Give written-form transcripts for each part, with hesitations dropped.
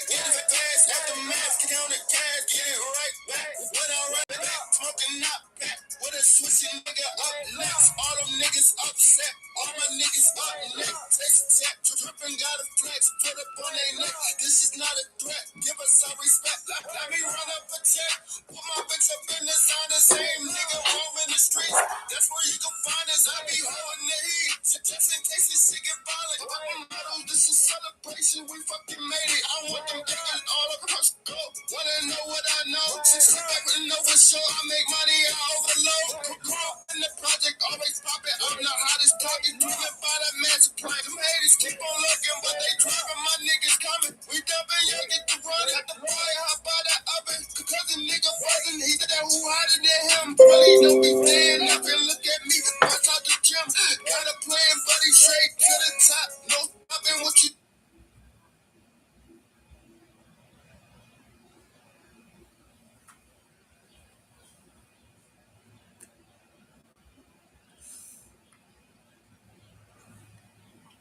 Get the gas at the mask, count the cash, get it right back. When I run back, smoking not back. With a switching nigga up next. All them niggas upset. All my niggas up neck. Taste tap, tripping, got a flex. Put up on their neck. This is not a threat. Give us some respect. Let me run up a check. Put my bitch up in the sign. The same nigga home in the streets. That's where you can find us. I be holding the heat. Just in case this shit get violent. I'm model. This is celebration. We fucking made it. I want them niggas all across the globe. Wanna know what I know? Just sit back and know for sure. I make money. I overload. In the project, always popping. I'm the hottest target. Driven by that man supply. Them haters keep on looking, but they driving. My niggas coming. We dumping, y'all get the run. At the boy, hop by that oven. Cause the nigga buzzing. He said that who hotter than him. Really don't be playing nothing. Look at me. Watch out the gym. Got a plan, buddy. Straight to the top. No stopping what you.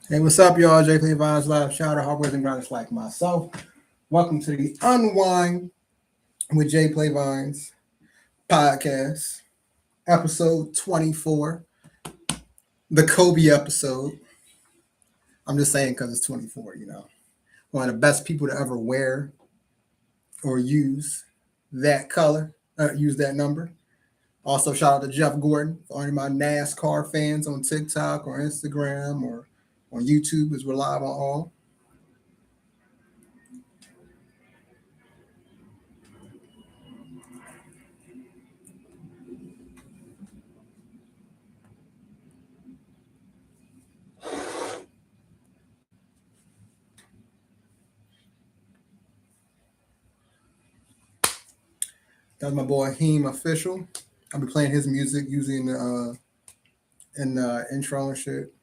Hey, what's up, y'all? Jplay Vines Live. Shout out hardwares and grinders like myself. Welcome to the Unwine with Jplay Vines podcast, episode 24, the Kobe episode. I'm just saying because it's 24, you know. One of the best people to ever wear or use that color, use that number. Also, shout out to Jeff Gordon for any of my NASCAR fans on TikTok or Instagram or on YouTube, as we're live on all. That's my boy Heem Official. I'll be playing his music using in the intro and shit.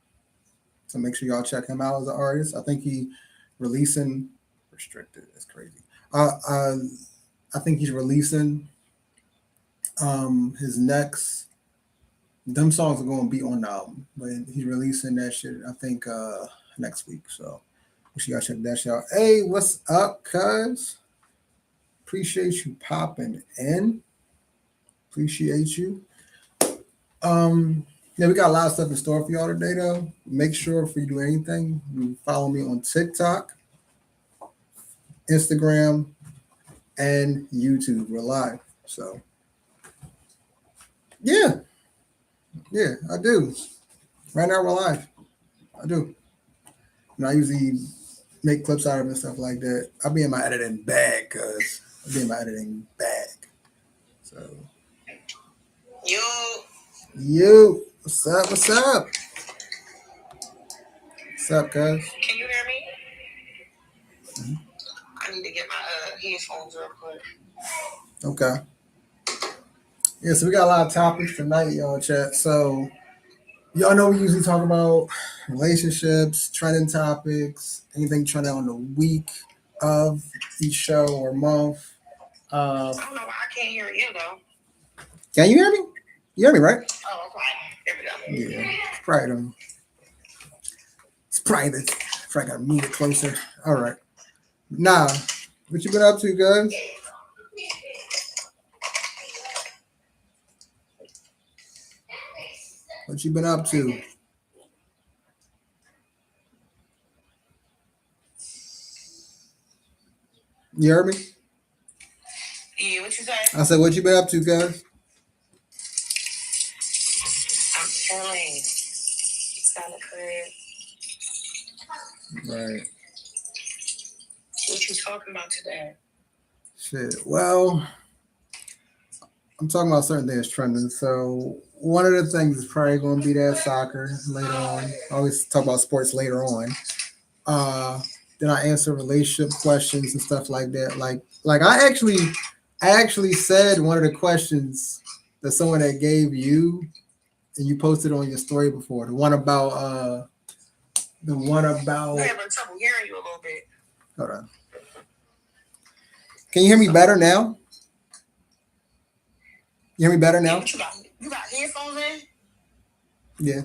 So make sure y'all check him out as an artist. I think he releasing restricted. That's crazy. I think he's releasing his next. Them songs are going to be on the album, but he's releasing that shit. I think next week. So make sure y'all check that shit out. Hey, what's up, cuz? Appreciate you popping in. Appreciate you. Yeah, we got a lot of stuff in store for y'all today, though. Make sure if you do anything, you follow me on TikTok, Instagram, and YouTube. We're live. So, yeah, I do. Right now, we're live. I do. And I usually make clips out of it and stuff like that. I'll be in my editing bag, cuz. I'll be in my editing bag. So, you. What's up? What's up? What's up, cuz? Can you hear me? Mm-hmm. I need to get my headphones real quick. Okay. Yeah, so we got a lot of topics tonight, y'all, chat. So, y'all know we usually talk about relationships, trending topics, anything trending on the week of each show or month. I don't know why I can't hear you, though. Can you hear me? You hear me, right? Oh, okay. Here we go. Yeah, it's probably got to move it closer. All right. Nah, what you been up to, guys? What you been up to? You heard me? Yeah, what you say? I said, what you been up to, guys? I'm chilling. It's kind of crib. Right. What you talking about today? Shit. Well, I'm talking about certain things trending. So one of the things is probably going to be that soccer later on. I always talk about sports later on. Then I answer relationship questions and stuff like that. Like I actually said one of the questions that someone that gave you and you posted on your story before. The one about. I'm having trouble hearing you a little bit. Hold on. Can you hear me better now? You hear me better now? You got headphones in? Yeah.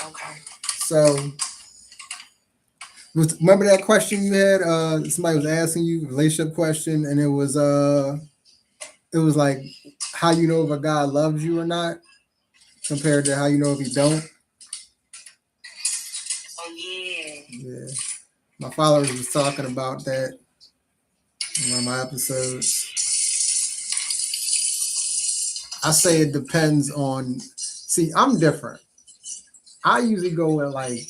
Okay. So Remember that question you had? Somebody was asking you relationship question, and it was like how you know if a guy loves you or not, compared to how you know if he don't. Oh yeah. Yeah, my followers was talking about that in one of my episodes. I say it depends on. See, I'm different. I usually go with like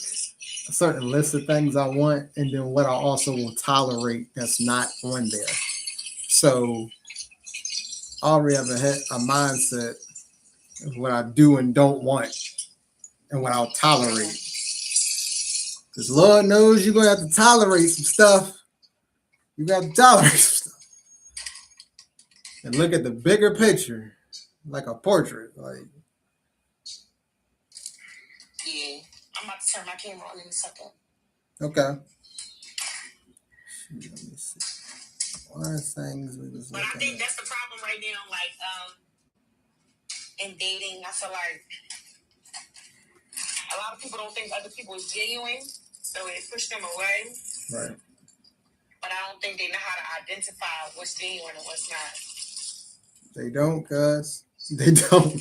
a certain list of things I want, and then what I also will tolerate that's not on there. So I already have a mindset of what I do and don't want, and what I'll tolerate. Because Lord knows you're gonna have to tolerate some stuff. You got to tolerate some stuff, and look at the bigger picture, like a portrait. Like, Yeah. I'm about to turn my camera on in a second. okay. Let me see. One of the things we was But I think at. that's the problem right now. Like, in dating, I feel like a lot of people don't think other people is genuine, so it push them away. Right. But I don't think they know how to identify what's genuine and what's not. They don't, cuz. They don't.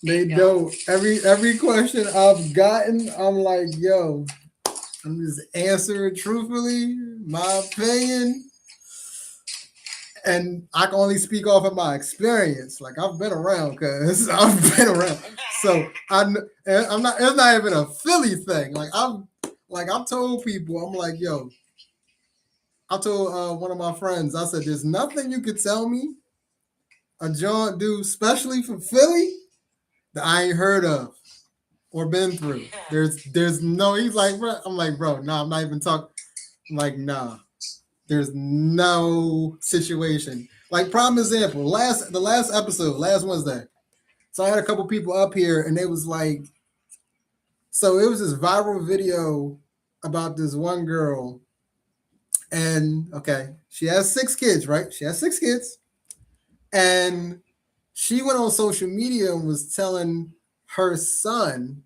They don't. Every question I've gotten, I'm like, yo, I'm just answering truthfully, my opinion. And I can only speak off of my experience. Like, I've been around, cuz I've been around. So I'm not. It's not even a Philly thing. Like I've told people. I'm like, yo. I told one of my friends. I said, there's nothing you could tell me a John do, especially from Philly, that I ain't heard of or been through. There's no. He's like, bro. I'm like, bro. Nah, I'm not even talking. I'm like, nah. There's no situation. Like, prime example, the last episode, last Wednesday. So I had a couple people up here, and they was like, so it was this viral video about this one girl, and okay, she has 6 kids, right? She has 6 kids, and she went on social media and was telling her son,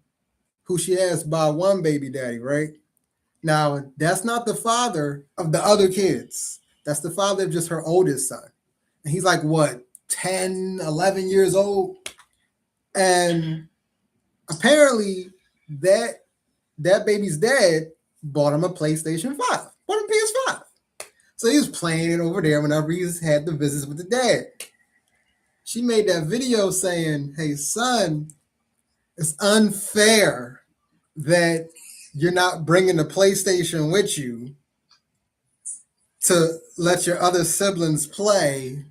who she has by one baby daddy, right? Now, that's not the father of the other kids. That's the father of just her oldest son. And he's like, what, 10, 11 years old? And apparently that baby's dad bought him a PlayStation 5, bought him a PS5. So he was playing it over there whenever he had the visits with the dad. She made that video saying, hey, son, it's unfair that you're not bringing the PlayStation with you to let your other siblings play.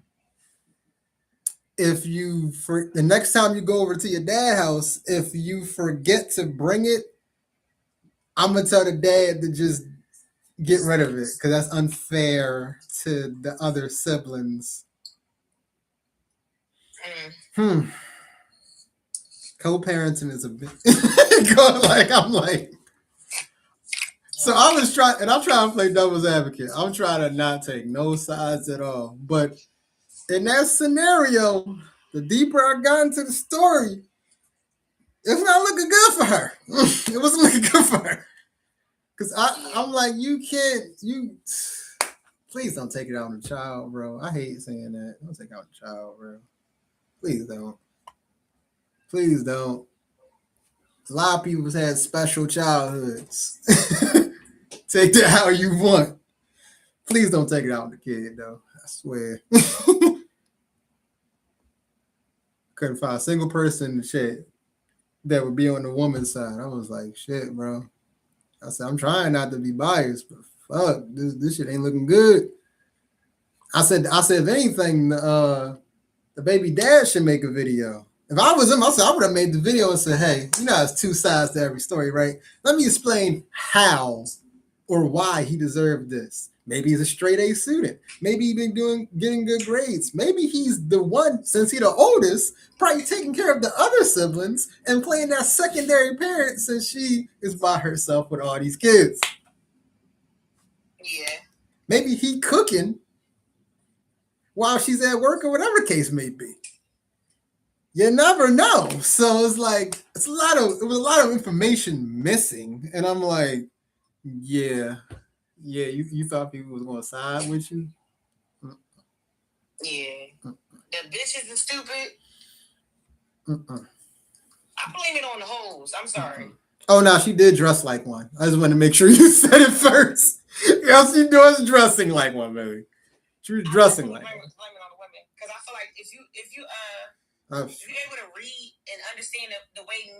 If you, for the next time you go over to your dad's house, if you forget to bring it, I'm gonna tell the dad to just get rid of it because that's unfair to the other siblings. Co-parenting is a bit like, I'm like, so I was trying, and I'm trying to play devil's advocate. I'm trying to not take no sides at all. But in that scenario, the deeper I got into the story, it's not looking good for her. It wasn't looking good for her. Because I'm like, you please don't take it out on the child, bro. I hate saying that. Don't take it out on the child, bro. Please don't. Please don't. A lot of people have had special childhoods. Take that how you want. Please don't take it out on the kid, though. I swear. Couldn't find a single person shit that would be on the woman's side. I was like, shit, bro. I said, I'm trying not to be biased, but fuck, this shit ain't looking good. I said, if anything, the baby dad should make a video. If I was him, I would have made the video and said, hey, you know, there's 2 sides to every story, right? Let me explain how or why he deserved this. Maybe he's a straight A student. Maybe he's been getting good grades. Maybe he's the one, since he's the oldest, probably taking care of the other siblings and playing that secondary parent since she is by herself with all these kids. Yeah. Maybe he cooking while she's at work or whatever case may be. You never know. So it's like, it was a lot of information missing. And I'm like, Yeah. Yeah, you thought people was gonna side with you? Yeah. The bitches is stupid. Mm-mm. I blame it on the hoes. I'm sorry. Oh no, she did dress like one. I just wanted to make sure you said it first. Yeah, she was dressing like one, baby. She was dressing like one. Blame it on the women because I feel like That's if you're able to read and understand the way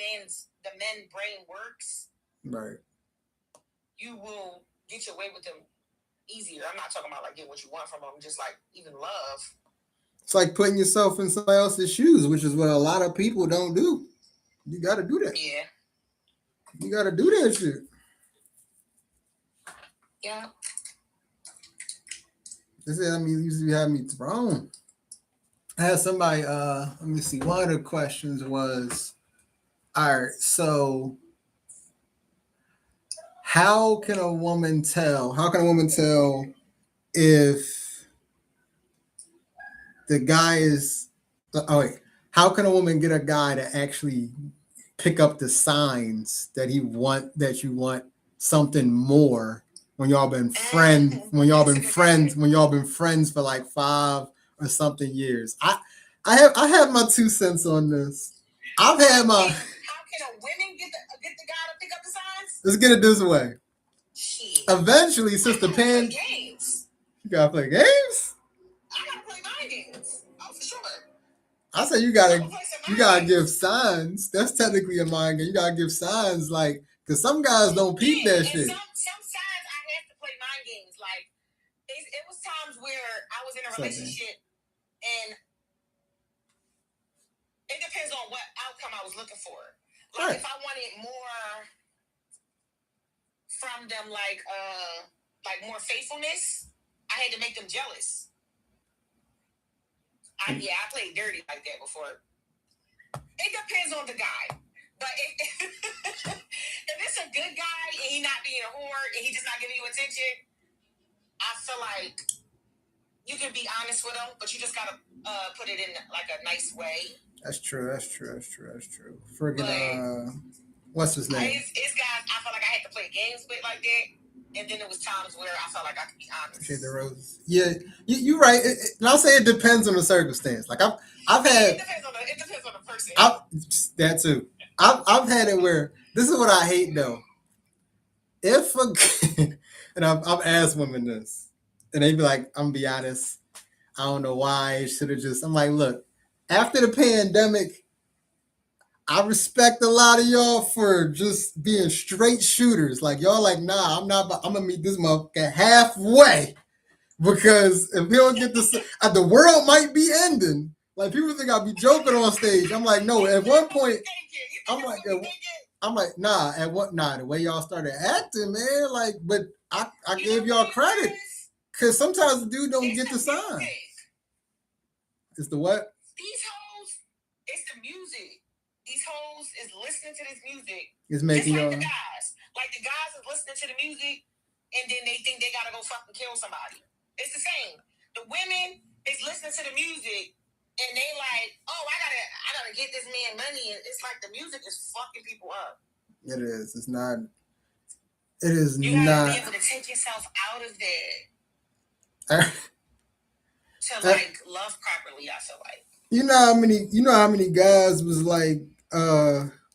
the men brain works, right. you will get your way with them easier. I'm not talking about like get what you want from them, just like even love. It's like putting yourself in somebody else's shoes, which is what a lot of people don't do. You got to do that. Yeah. You got to do that shit. Yeah. This is, I mean, you have me thrown. I had somebody, let me see. One of the questions was, all right, so how can a woman tell if the guy is, oh wait, how can a woman get a guy to actually pick up the signs that you want something more when y'all been friends for like 5 or something years? I have my 2 cents on this. I've had my. How can a woman get the guy to pick up the signs? Let's get it this way. Shit. Eventually, since the pan, games. you gotta play games. I gotta play mind games. Oh, for sure. I say you gotta give signs. That's technically a mind game. You gotta give signs, like, because some guys don't peep that shit. Some signs I have to play mind games. Like it was times where I was in a relationship and it depends on what outcome I was looking for. Like if I wanted more from them, like more faithfulness, I had to make them jealous. I played dirty like that before. It depends on the guy. But if it's a good guy and he not being a whore and he just not giving you attention, I feel like you can be honest with him, but you just gotta put it in like a nice way. That's true. Friggin' what's his name? It's guys I felt like I had to play games with like that, and then there was times where I felt like I could be honest. Appreciate the roses. Yeah, you're right. And I'll say it depends on the circumstance. Like I've had. It depends on the person. That too. I've had it where this is what I hate though. If and I've asked women this, and they be like, I'm gonna be honest, I don't know why. Should have just. I'm like, look, after the pandemic, I respect a lot of y'all for just being straight shooters. Like y'all, like, nah, I'm not. I'm gonna meet this motherfucker halfway, because if we don't get this, the world might be ending. Like people think I'll be joking on stage. I'm like, no. At one point, I'm like, nah. The way y'all started acting, man. Like, but I gave y'all credit, because sometimes the dude don't get the sign. It's the what? These hoes, it's the music. These hoes is listening to this music. It's making just like the guys. Like the guys is listening to the music, and then they think they gotta go fucking kill somebody. It's the same. The women is listening to the music, and they like, oh, I gotta get this man money. And it's like the music is fucking people up. It is. It's not. It is you not. You gotta be able to take yourself out of that. To like love properly, I feel like. You know how many guys was like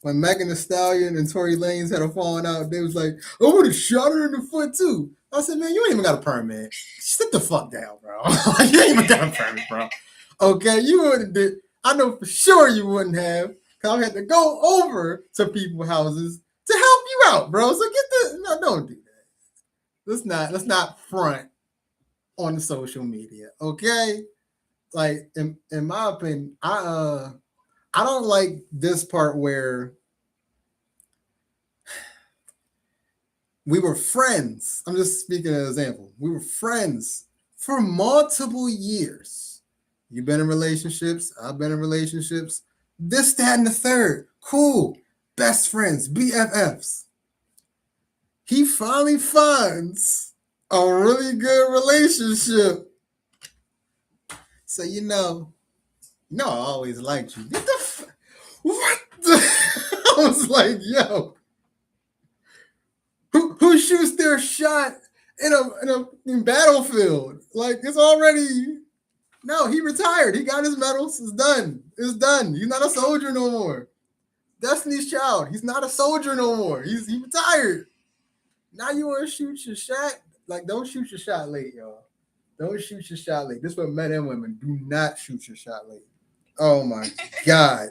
when Megan Thee Stallion and Tory Lanez had a falling out, they was like, I would have shot her in the foot too. I said, man, you ain't even got a permit. Sit the fuck down, bro. You ain't even got a permit, bro. Okay, you wouldn't did. I know for sure you wouldn't have, because I had to go over to people's houses to help you out, bro. So get this. No, don't do that. Let's not front on the social media, okay? Like in my opinion, I don't like this part where we were friends. I'm just speaking as an example. We were friends for multiple years. You've been in relationships. I've been in relationships. This, that, and the third. Cool. Best friends. BFFs. He finally finds a really good relationship. So, I always liked you. Get the what the? I was like, yo. Who shoots their shot in a battlefield? Like it's already no. He retired. He got his medals. It's done. It's done. He's not a soldier no more. Destiny's Child. He's not a soldier no more. He retired. Now you want to shoot your shot? Like don't shoot your shot late, y'all. Don't shoot your shot late. This is what men and women do not shoot your shot late. Oh my god,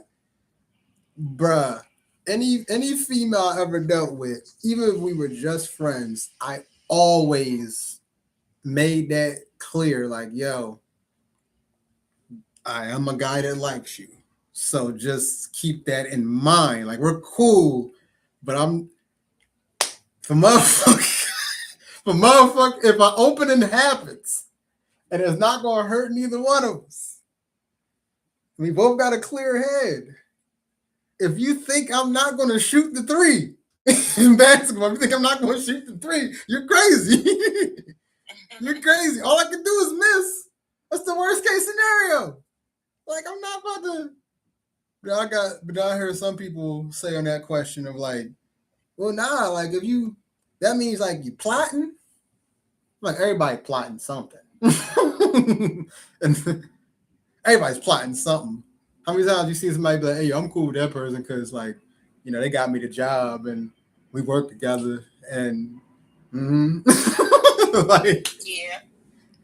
bruh. Any female I ever dealt with, even if we were just friends, I always made that clear. Like, yo, I am a guy that likes you, so just keep that in mind. Like, we're cool, but I'm for motherfucker. For motherfucker, if an opening happens and it's not gonna hurt neither one of us, we both got a clear head. If you think I'm not going to shoot the three in basketball, if you think I'm not going to shoot the three, you're crazy. You're crazy. All I can do is miss. That's the worst case scenario. Like, I'm not about to. But I heard some people say on that question of like, well, nah, like if you, that means like you plotting. Like everybody plotting something. And everybody's plotting something. How many times you see somebody be like, hey, I'm cool with that person because, like, you know, they got me the job and we work together and, like, yeah.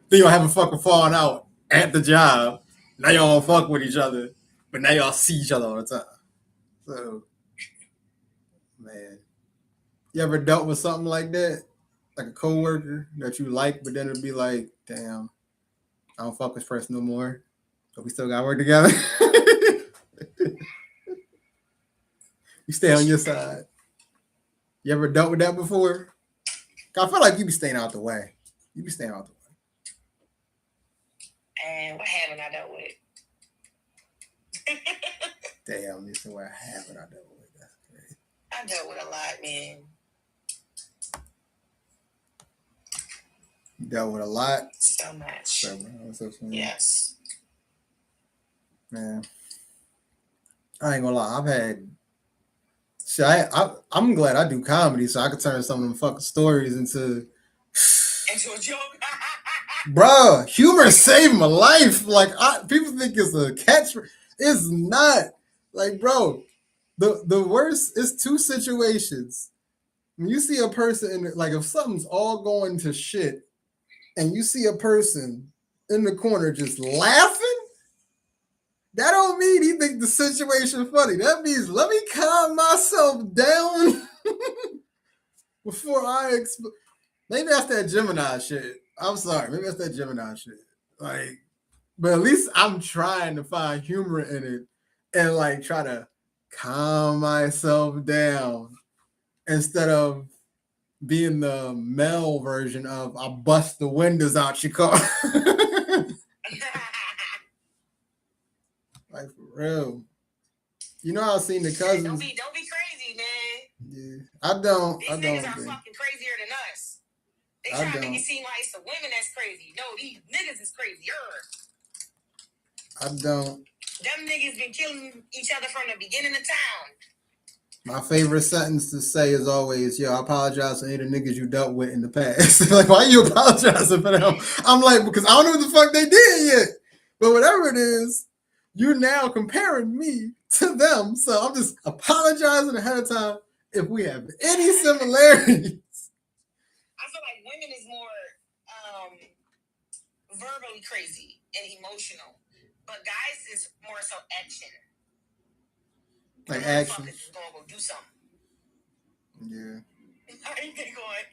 Then y'all have a fucking falling out at the job. Now y'all don't fuck with each other, but now y'all see each other all the time. So, man, you ever dealt with something like that? Like a coworker that you like, but then it'd be like, damn, I don't fuck with this person no more, but we still gotta work together. You stay on your side. You ever dealt with that before? I feel like you be staying out the way. You be staying out the way. And what haven't I dealt with? Damn, you say what haven't I dealt with? That's great. I dealt with a lot, man. You dealt with a lot? So much. Yes. Man. I ain't gonna lie. I've had. See, I'm glad I do comedy, so I could turn some of them fucking stories into a joke. Bruh, humor saved my life. Like people think it's a catch. It's not. Like, bro, the worst is two situations. When you see a person in like if something's all going to shit, and you see a person in the corner just laughing. That don't mean he think the situation funny. That means let me calm myself down before I maybe that's that Gemini shit. I'm sorry. Maybe that's that Gemini shit. Like, but at least I'm trying to find humor in it and like try to calm myself down instead of being the male version of I bust the windows out your car. Like for real. You know I seen the cousins. Don't be crazy, man. Yeah. I don't. These niggas are fucking crazier than us. They try to make it seem like it's the women that's crazy. No, these niggas is crazier. I don't. Them niggas been killing each other from the beginning of time. My favorite sentence to say is always, yo, I apologize to any of the niggas you dealt with in the past. Like, why you apologizing for them? I'm like, because I don't know what the fuck they did yet. But whatever it is, you're now comparing me to them. So I'm just apologizing ahead of time if we have any similarities. I feel like women is more verbally crazy and emotional. But guys is more so action. Like action. Is gonna go do something. Yeah. How you think going?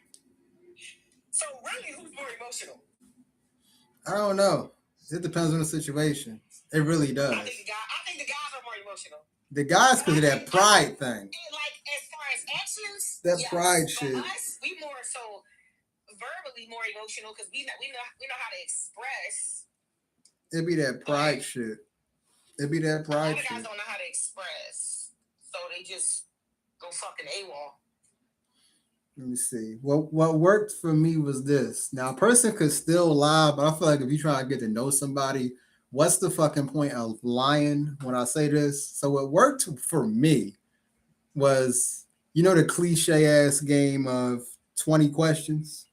So really, who's more emotional? I don't know. It depends on the situation. It really does. I think the guys are more emotional. The guys because of that pride thing. And like as far as actions, that pride shit. Us, we more so verbally more emotional because we know how to express. It be that pride shit. It be that pride shit. Guys don't know how to express, so they just go fucking AWOL. Let me see. What worked for me was this. Now, a person could still lie, but I feel like if you try to get to know somebody, what's the fucking point of lying when I say this? So what worked for me was, you know, the cliche ass game of 20 questions.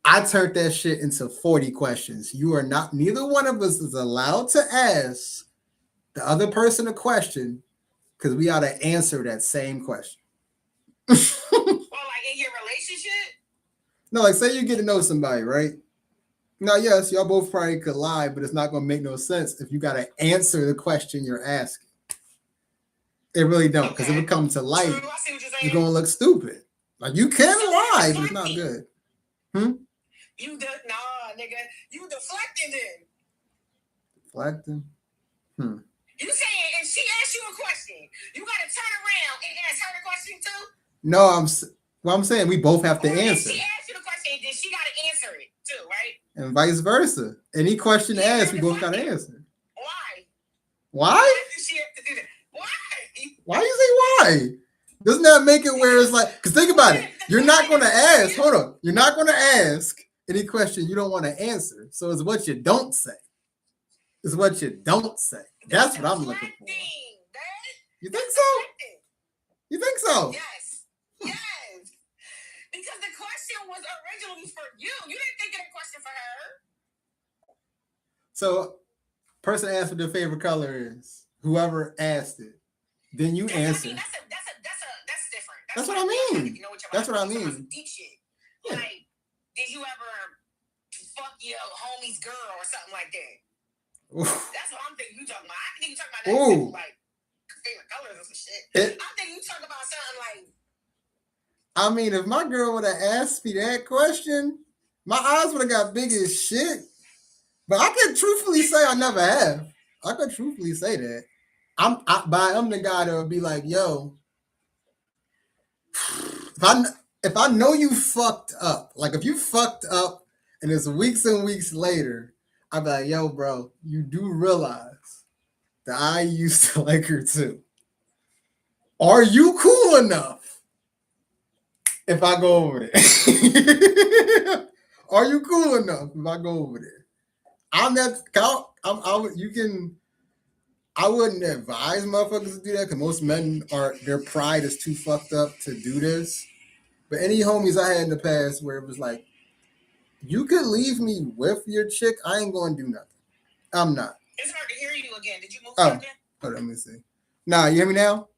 I turned that shit into 40 questions. You are not, neither one of us is allowed to ask the other person a question because we ought to answer that same question. Well, like in your relationship? No, like say you get to know somebody, right? Now, yes, y'all both probably could lie, but it's not going to make no sense if you got to answer the question you're asking. It really don't, because if it comes to life, you're going to look stupid. Like you can lie, but it's not good. You nah, nigga. You deflecting then. Deflecting? You saying if she asks you a question, you gotta turn around and ask her the question too? No, I'm saying we both have to answer. If she asks you the question, then she gotta answer it too, right? And vice versa. Any question asked, we both gotta answer. Why? Why? Why does she have to do that? Why? Why you say why? Doesn't that make it where it's like, because think about it, you're not going to ask, hold on, you're not going to ask any question you don't want to answer. So it's what you don't say. It's what you don't say. That's what I'm looking for. You think so? You think so? Yes. Yes. Because the question was originally for you. You didn't think of the question for her. So, person asked what their favorite color is. Whoever asked it. Then you answer. I mean, that's different. That's what I mean. That's what I mean. Deep shit. Yeah. Like, did you ever fuck your homie's girl or something like that? Oof. That's what I'm thinking you talking about. I think you talking about that simple, like favorite colors or some shit. I'm thinking you talking about something like. I mean, if my girl would have asked me that question, my eyes would have got big as shit. But I can truthfully say I never have. I could truthfully say that. I'm the guy that would be like, yo, if I know you fucked up, like if you fucked up and it's weeks and weeks later, I'd be like, yo, bro, you do realize that I used to like her too. Are you cool enough if I go over there? Are you cool enough if I go over there? I wouldn't advise motherfuckers to do that because most men their pride is too fucked up to do this. But any homies I had in the past where it was like, you could leave me with your chick, I ain't going to do nothing. I'm not. It's hard to hear you again. Did you move again? Hold on, let me see. Nah, you hear me now?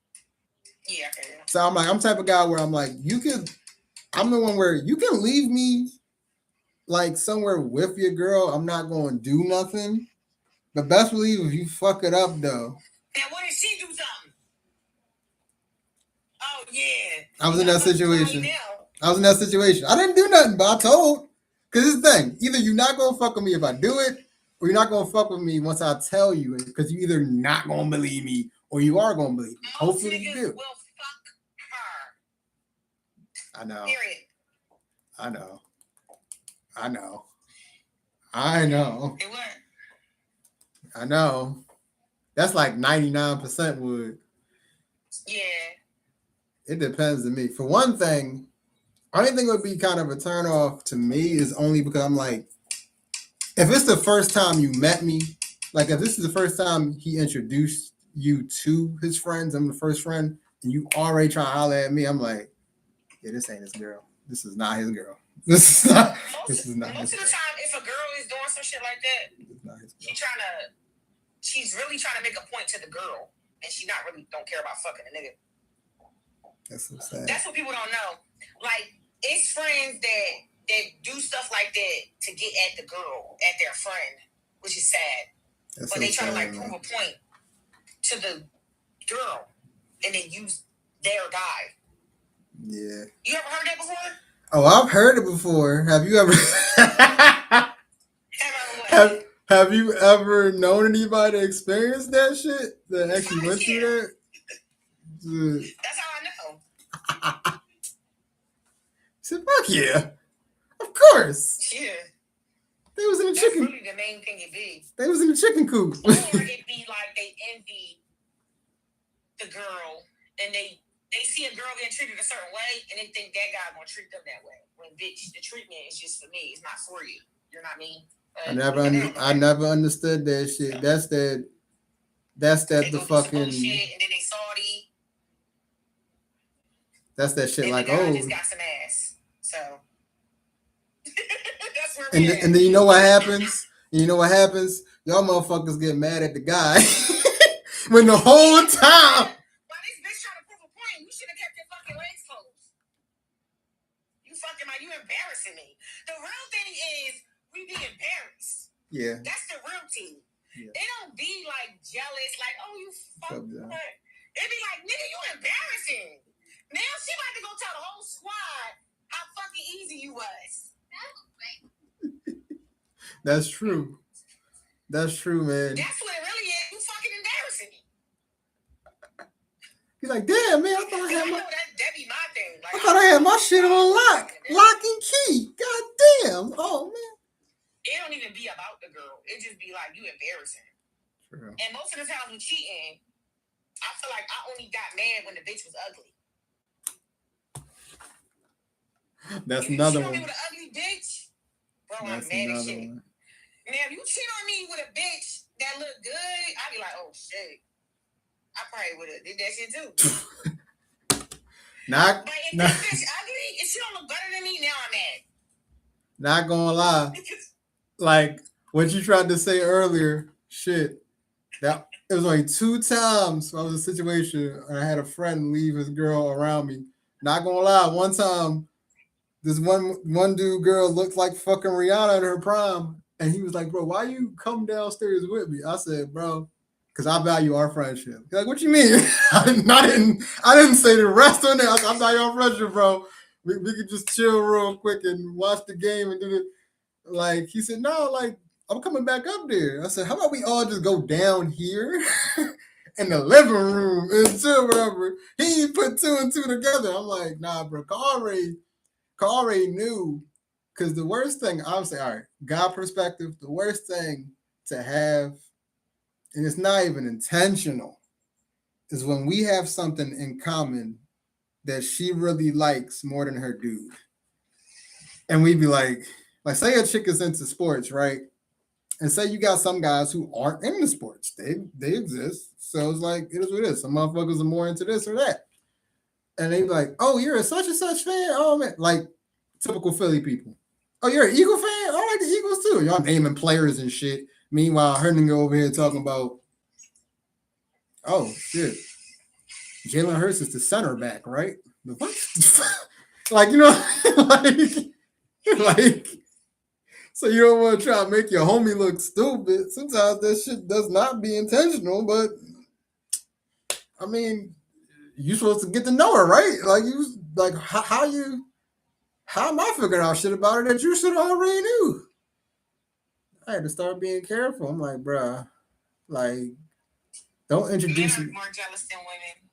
Yeah, I can hear you. So I'm the type of guy where I'm like, I'm the one where you can leave me like somewhere with your girl. I'm not going to do nothing. But best believe if you fuck it up though. And what if she do something? Oh yeah. I was in that situation. I didn't do nothing, but I told. Because it's the thing. Either you're not going to fuck with me if I do it, or you're not going to fuck with me once I tell you it. Because you either not going to believe me, or you are going to believe me. Hopefully you do. Will fuck her. I know. Period. I know. It worked. I know. That's like 99% would. Yeah. It depends to me. For one thing, I think it would be kind of a turn off to me is only because I'm like, if it's the first time you met me, like if this is the first time he introduced you to his friends, I'm the first friend, and you already try to holler at me, I'm like, yeah, this ain't his girl. This is not his girl. This is not most of the time, if a girl is doing some shit like that, she's really trying to make a point to the girl, and she not really don't care about fucking a nigga. That's so sad. That's what people don't know. Like, it's friends that do stuff like that to get at the girl, at their friend, which is sad. But so they try to like prove a point to the girl, and then use their guy. Yeah. You ever heard that before? Oh, I've heard it before. Have you ever? Have you ever known anybody to experience that shit? That actually went through that? That's how I know. I said, fuck yeah. Of course. Yeah. They was in a chicken. That's really the main thing it be. They was in a chicken coop. Or it be like they envy the girl and they see a girl getting treated a certain way and they think that guy gonna treat them that way. When bitch, the treatment is just for me. It's not for you. You know what I mean? I never understood that shit. That's the fucking. Shit, and then they salty. That's that shit. And like, the guy oh, just got some ass. So that's where and we at. and then you know what happens? You know what happens? Y'all motherfuckers get mad at the guy when the whole time. Why this bitch trying to prove a point? You should have kept your fucking legs closed. You fucking like you embarrassing me. The real thing is we be embarrassed. Yeah. That's the real team. Yeah. They don't be like jealous, like, oh, you fuck. Yeah. They be like, nigga, you embarrassing. Now she about to go tell the whole squad how fucking easy you was. That's true. That's true, man. That's what it really is. You fucking embarrassing me. He's like, damn, man, I thought I had my. That be my thing. Like, I thought I had my shit on lock and key. God damn. Oh man. It don't even be about the girl. It just be like you embarrassing. True. And most of the times with cheating, I feel like I only got mad when the bitch was ugly. That's if another you cheat on one. me with an ugly bitch, bro, That's I'm mad as shit. one. Now, if you cheat on me with a bitch that look good, I'd be like, oh shit. I probably would have did that shit too. But if this bitch ugly, if she don't look better than me, now I'm mad. Not gonna lie. Like what you tried to say earlier, shit. That it was only 2 times I was in a situation and I had a friend leave his girl around me. Not gonna lie, one time this one dude girl looked like fucking Rihanna in her prime. And he was like, bro, why you come downstairs with me? I said, bro, because I value our friendship. He's like, what you mean? I didn't say the rest on it. I value our friendship, bro. We could just chill real quick and watch the game and do it. Like, he said, no, like, I'm coming back up there. I said, how about we all just go down here in the living room and chill, whatever. He put 2 and 2 together. I'm like, nah, bro, Carl already knew. Because the worst thing, obviously, all right, God perspective, the worst thing to have, and it's not even intentional, is when we have something in common that she really likes more than her dude. And we'd be like, say a chick is into sports, right? And say you got some guys who aren't into sports. They exist. So it's like, it is what it is. Some motherfuckers are more into this or that. And they be like, oh, you're a such and such fan? Oh, man. Like, typical Philly people. Oh, you're an Eagle fan? I like the Eagles too. Y'all naming players and shit. Meanwhile, her nigga over here talking about, oh shit, Jalen Hurts is the center back, right? What? Like, you know, like, so you don't want to try to make your homie look stupid. Sometimes that shit does not be intentional, but I mean, you supposed to get to know her, right? Like how am I figuring out shit about her that you should already knew? I had to start being careful. I'm like, bruh, like, don't introduce me. More jealous than women.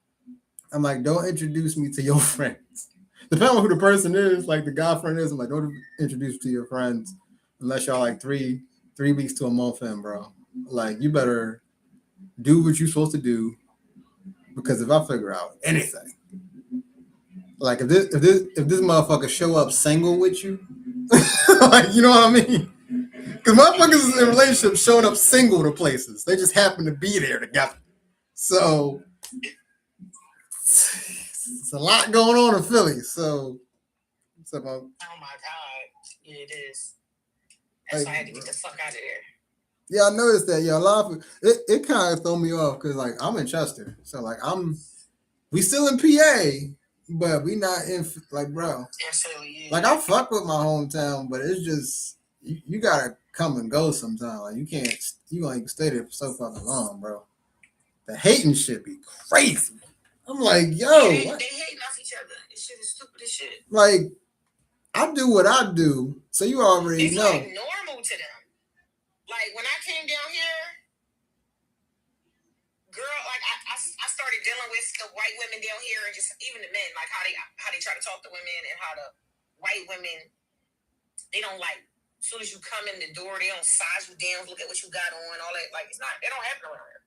I'm like, don't introduce me to your friends. Depending on who the person is, like the guy friend is, I'm like, don't introduce me to your friends unless y'all like 3 weeks to a month in, bro. Like, you better do what you're supposed to do, because if I figure out anything, like if this motherfucker show up single with you, like, you know what I mean? Because motherfuckers in relationships showing up single to places. They just happen to be there together. So it's a lot going on in Philly. So what's up, oh my God. Yeah, it is. That's why I had to get the fuck out of there. Yeah, I noticed that. Yeah, a lot of it kind of threw me off because like I'm in Chester. So like we still in PA, but we not in like, bro. Absolutely, yeah. Like I fuck with my hometown, but it's just you gotta come and go sometimes. Like you ain't stay there for so fucking long, bro. The hating shit be crazy. I'm like, yo, they hate off each other. This shit is stupid as shit. Like, I do what I do, so you already it's know. Like normal to them. Like when I came down here, girl, like I started dealing with the white women down here, and just even the men, like how they try to talk to women, and how the white women, they don't like, as soon as you come in the door, they don't size you down, look at what you got on, all that. Like, they don't happen around here.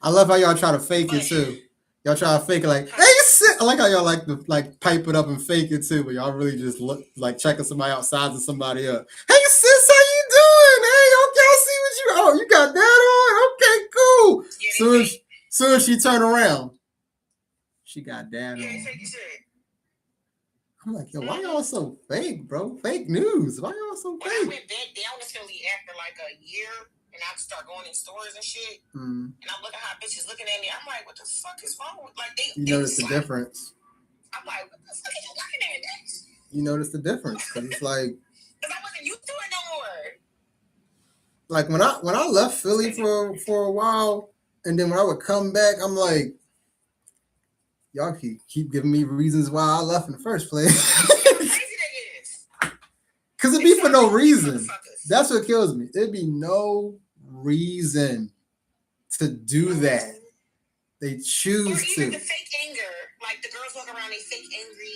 I love how y'all try to fake it too. Y'all try to fake it like, hey, you sit. I like how y'all like to like pipe it up and fake it too, but y'all really just look like checking somebody out, sizing somebody up. Hey, sis, how you doing? Hey, okay, I see what you. Oh, you got that on? Okay, cool. Yeah, Soon as she turned around, she got that on. Yeah, fake shit. I'm like, yo, why y'all so fake, bro? Fake news. Why y'all so When I fake? went back down to Philly after like a year, and I start going in stores and shit, and I'm looking how bitches looking at me. I'm like, what the fuck is wrong with like they? You notice the difference. I'm like, what the fuck are you looking at, bitch? You notice the difference because it's like, because I wasn't used to it no more. Like when I left Philly for a while, and then when I would come back, I'm like, y'all keep giving me reasons why I left in the first place. Crazy that is. Because it'd be for no reason. That's what kills me. It'd be no reason to do that. They choose or even to. the fake anger. Like the girls walk around, they fake angry.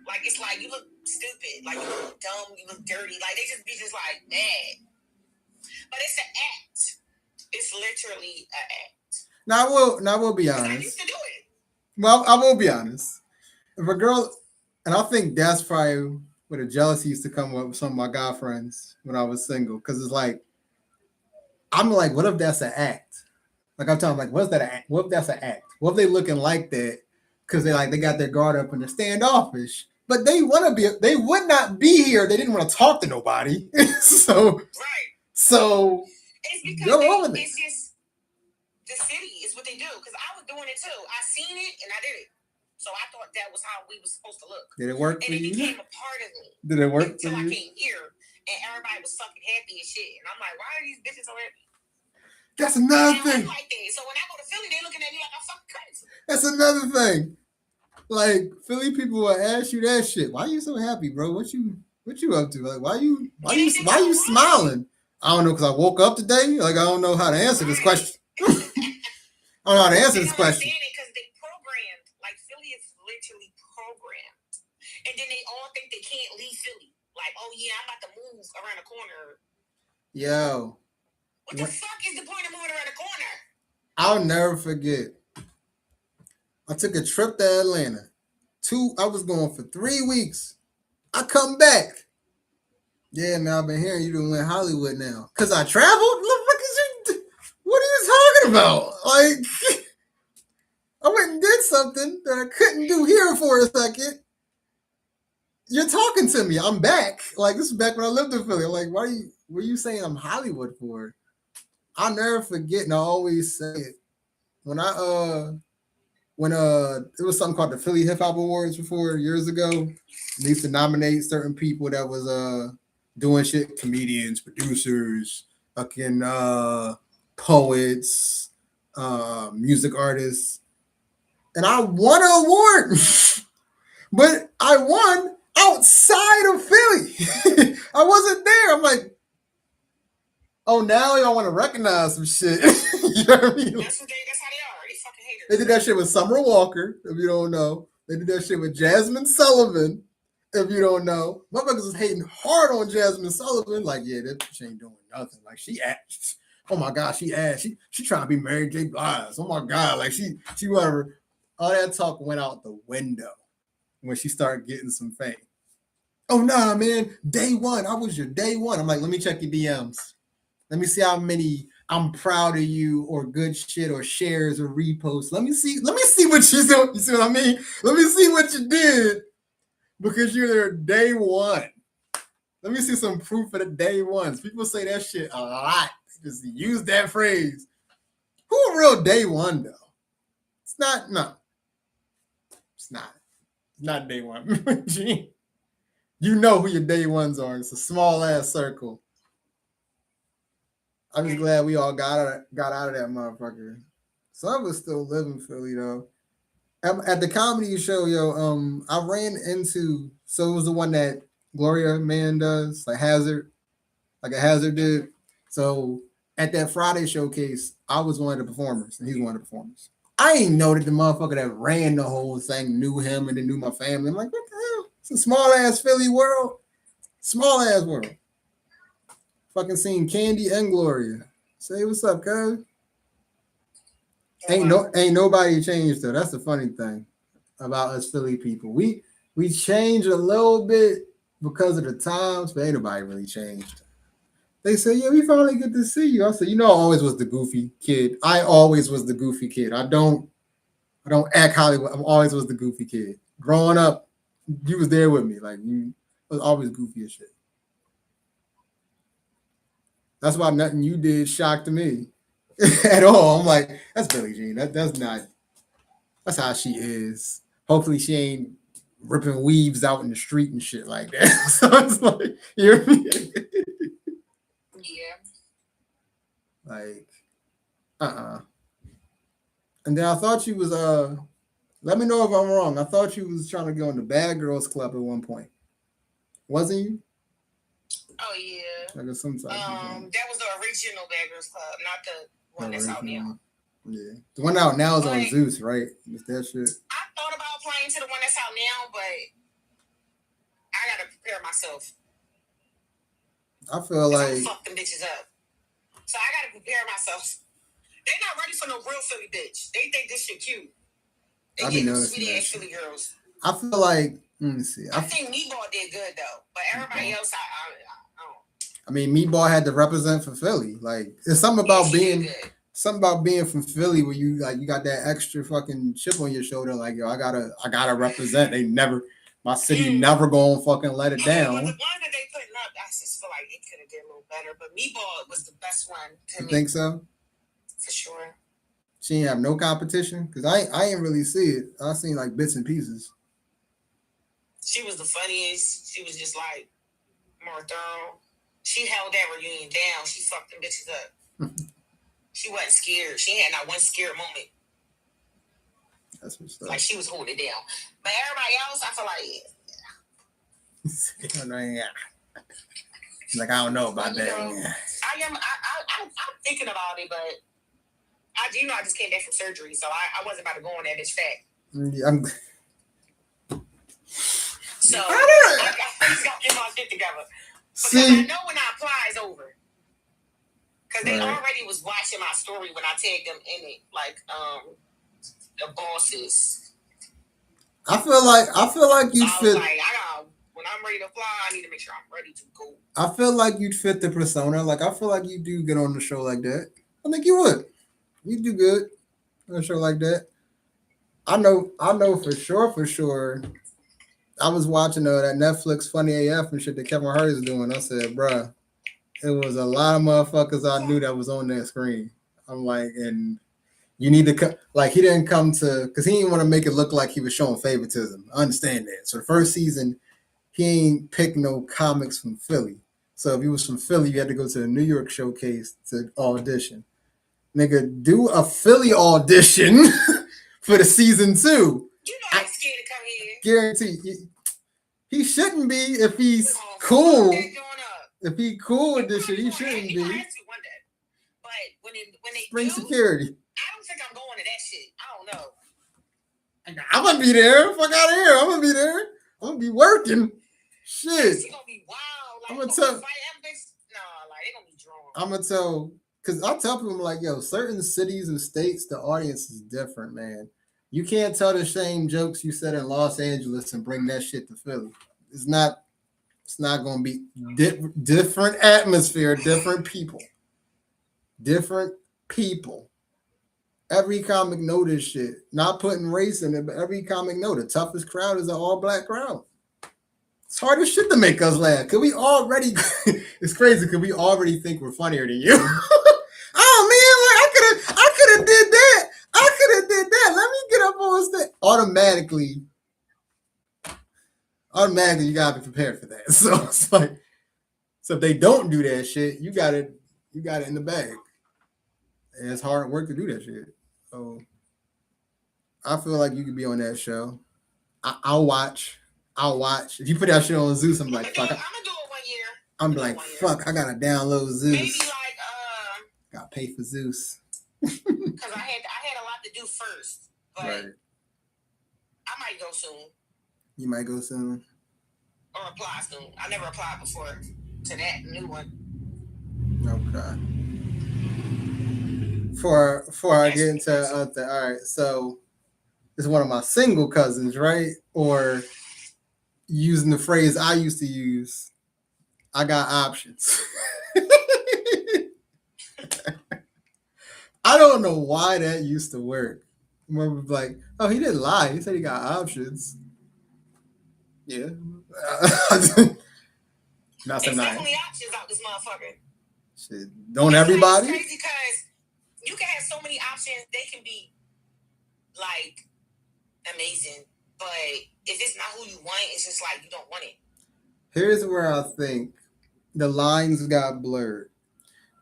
Like it's like you look stupid, like you look dumb, you look dirty. Like they just be just like mad. But it's an act. It's literally an act. Now I will be honest. I used to do it. Well, I will be honest. If a girl, and I think that's probably where the jealousy used to come up with some of my guy friends when I was single, because it's like, I'm like, what if that's an act? Like I'm telling, like, what's that? What if that's an act? What if they looking like that because they got their guard up and they're standoffish, but they want to be? They would not be here. They didn't want to talk to nobody. So right. So it's because it's just the city is what they do. Because I was doing it too. I seen it and I did it. So I thought that was how we were supposed to look. Did it work for you? And it became a part of me. Did it work for you? Until I came here and everybody was fucking happy and shit. And I'm like, why are these bitches so happy? That's another thing. Like that. So when I go to Philly, they looking at me like I'm fucking crazy. That's another thing. Like Philly people will ask you that shit. Why are you so happy, bro? What you up to? Like why you smiling? I don't know because I woke up today. Like I don't know how to answer this question. I don't know how to answer this question. Because they programmed, like Philly is literally programmed, and then they all think they can't leave Philly. Like, oh yeah, I'm about to move around the corner. Yo. What the fuck is the point of moving around the corner? I'll never forget. I took a trip to Atlanta. I was going for 3 weeks. I come back. Yeah, man, I've been hearing you doing in Hollywood now. Because I traveled? What are you talking about? Like, I went and did something that I couldn't do here for a second. You're talking to me. I'm back. Like, this is back when I lived in Philly. I'm like, what are you saying I'm Hollywood for? I'll never forget, and I always say it. When it was something called the Philly Hip Hop Awards before years ago, they used to nominate certain people that was doing shit, comedians, producers, fucking poets, music artists, and I won an award, but I won outside of Philly. I wasn't there. I'm like, oh, now y'all want to recognize some shit. You know what I mean? That's how they are. They fucking haters. They did that shit with Summer Walker, if you don't know. They did that shit with Jasmine Sullivan, if you don't know. Motherfuckers was hating hard on Jasmine Sullivan. Like, yeah, that bitch ain't doing nothing. Like, she asked. Oh my God, she asked. She trying to be Mary J. Blige. Oh my God, like she whatever. All that talk went out the window when she started getting some fame. Oh nah, man, day one. I was your day one. I'm like, let me check your DMs. Let me see how many I'm proud of you or good shit or shares or reposts. Let me see what you do. You see what I mean? Let me see what you did because you're there day one. Let me see some proof of the day ones. People say that shit a lot. Just use that phrase. Who a real day one though? It's not. No. It's not. It's not day one. You know who your day ones are. It's a small ass circle. I'm just glad we all got out of that motherfucker. Some of us still live in Philly though. At the comedy show, yo, I ran into, so it was the one that Gloria Mann does, like Hazard, like a Hazard did. So at that Friday showcase, I was one of the performers, and he's one of the performers. I ain't know that the motherfucker that ran the whole thing knew him and then knew my family. I'm like, what the hell? It's a small ass Philly world. Small ass world. Fucking seen Candy and Gloria. Say what's up, cuz. Ain't nobody changed though. That's the funny thing about us Philly people. We changed a little bit because of the times, but ain't nobody really changed. They say, yeah, we finally get to see you. I said, I always was the goofy kid. I always was the goofy kid. I don't act Hollywood. I always was the goofy kid. Growing up, you was there with me. Like you was always goofy as shit. That's why nothing you did shocked me at all. I'm like, that's Billie Jean. That's not. That's how she is. Hopefully, she ain't ripping weaves out in the street and shit like that. So it's like, you know what I mean? Yeah. Like, And then I thought you was Let me know if I'm wrong. I thought you was trying to go in the Bad Girls Club at one point. Wasn't you? Oh yeah. Like sometimes. That was the original Bad Girls Club, not the one that's out now. Yeah, the one out now is But on Zeus, right? It's that shit. I thought about playing to the one that's out now, but I gotta prepare myself. I feel like I'm fuck them bitches up, so I gotta prepare myself. They not ready for no real Philly bitch. They think this shit cute. They get them sweet ass Philly girls. I feel like let me see. I think Meatball did good though, but everybody else, I don't. I mean, Meatball had to represent for Philly. Like, it's something about being from Philly where you like you got that extra fucking chip on your shoulder. Like, yo, I gotta represent. My city never gonna fucking let it down. The one that they putting up, I just feel like it could have did a little better. But Meatball was the best one to me. You think so? For sure. She ain't have no competition because I ain't really see it. I seen like bits and pieces. She was the funniest. She was just like more thorough. She held that reunion down. She fucked them bitches up. She wasn't scared. She had not one scared moment. That's what's up. Like she was holding it down. But everybody else, I feel like like I don't know about that. I'm thinking about it, but I just came back from surgery, so I wasn't about to go on that bitch fat. So I just got to get my shit together. Because I know when I apply is over. Because they already was watching my story when I tagged them in it, like the bosses. I feel like you'd fit. When I'm ready to fly, I need to make sure I'm ready to go. I feel like you'd fit the persona. Like I feel like you do get on the show like that. I think you would. You do good on a show like that. I know for sure. I was watching that Netflix Funny AF and shit that Kevin Hart is doing. I said, bruh, it was a lot of motherfuckers I knew that was on that screen. I'm like, and you need to like he didn't come to because he didn't want to make it look like he was showing favoritism. I understand that. So the first season, he ain't picked no comics from Philly. So if he was from Philly, you had to go to the New York showcase to audition. Nigga, do a Philly audition for the season 2. You know I'm scared to come here. Guarantee he shouldn't be if he's cool. If he cool with this shit, he shouldn't be. But when they Spring security. I don't think I'm going to that shit. I don't know. I'm gonna be there. Fuck out of here. I'm gonna be there. I'm gonna be working. Shit. She gonna be wild. Like, I'm gonna tell. Nah, like they gonna be drawn. I'm gonna tell. Cause I tell people like, yo, certain cities and states, the audience is different, man. You can't tell the same jokes you said in Los Angeles and bring that shit to Philly. It's not gonna be different atmosphere, different people. Every comic know this shit. Not putting race in it, but every comic know the toughest crowd is an all-black crowd. It's hard as shit to make us laugh. Cause we already it's crazy because we already think we're funnier than you. Oh man, like I could have did that. Let me get up on stage. Automatically you gotta be prepared for that. So it's like if they don't do that shit, you got it in the bag. And it's hard work to do that shit. So I feel like you could be on that show. I'll watch. If you put that shit on Zeus, I'm like, fuck. I'm gonna do it 1 year. I'm like, fuck. I gotta download Zeus. Maybe like gotta pay for Zeus. Because I had a lot to do first, but right. I might go soon. You might go soon. Or apply soon. I never applied before to that new one. Okay. Before I get into other, all right. So it's one of my single cousins, right? Or using the phrase I used to use, I got options. I don't know why that used to work. Remember, like, oh, he didn't lie. He said he got options. Yeah. There's definitely options out this motherfucker. Shit. Don't everybody? It's crazy because you can have so many options. They can be like amazing, but if it's not who you want, it's just like you don't want it. Here's where I think the lines got blurred.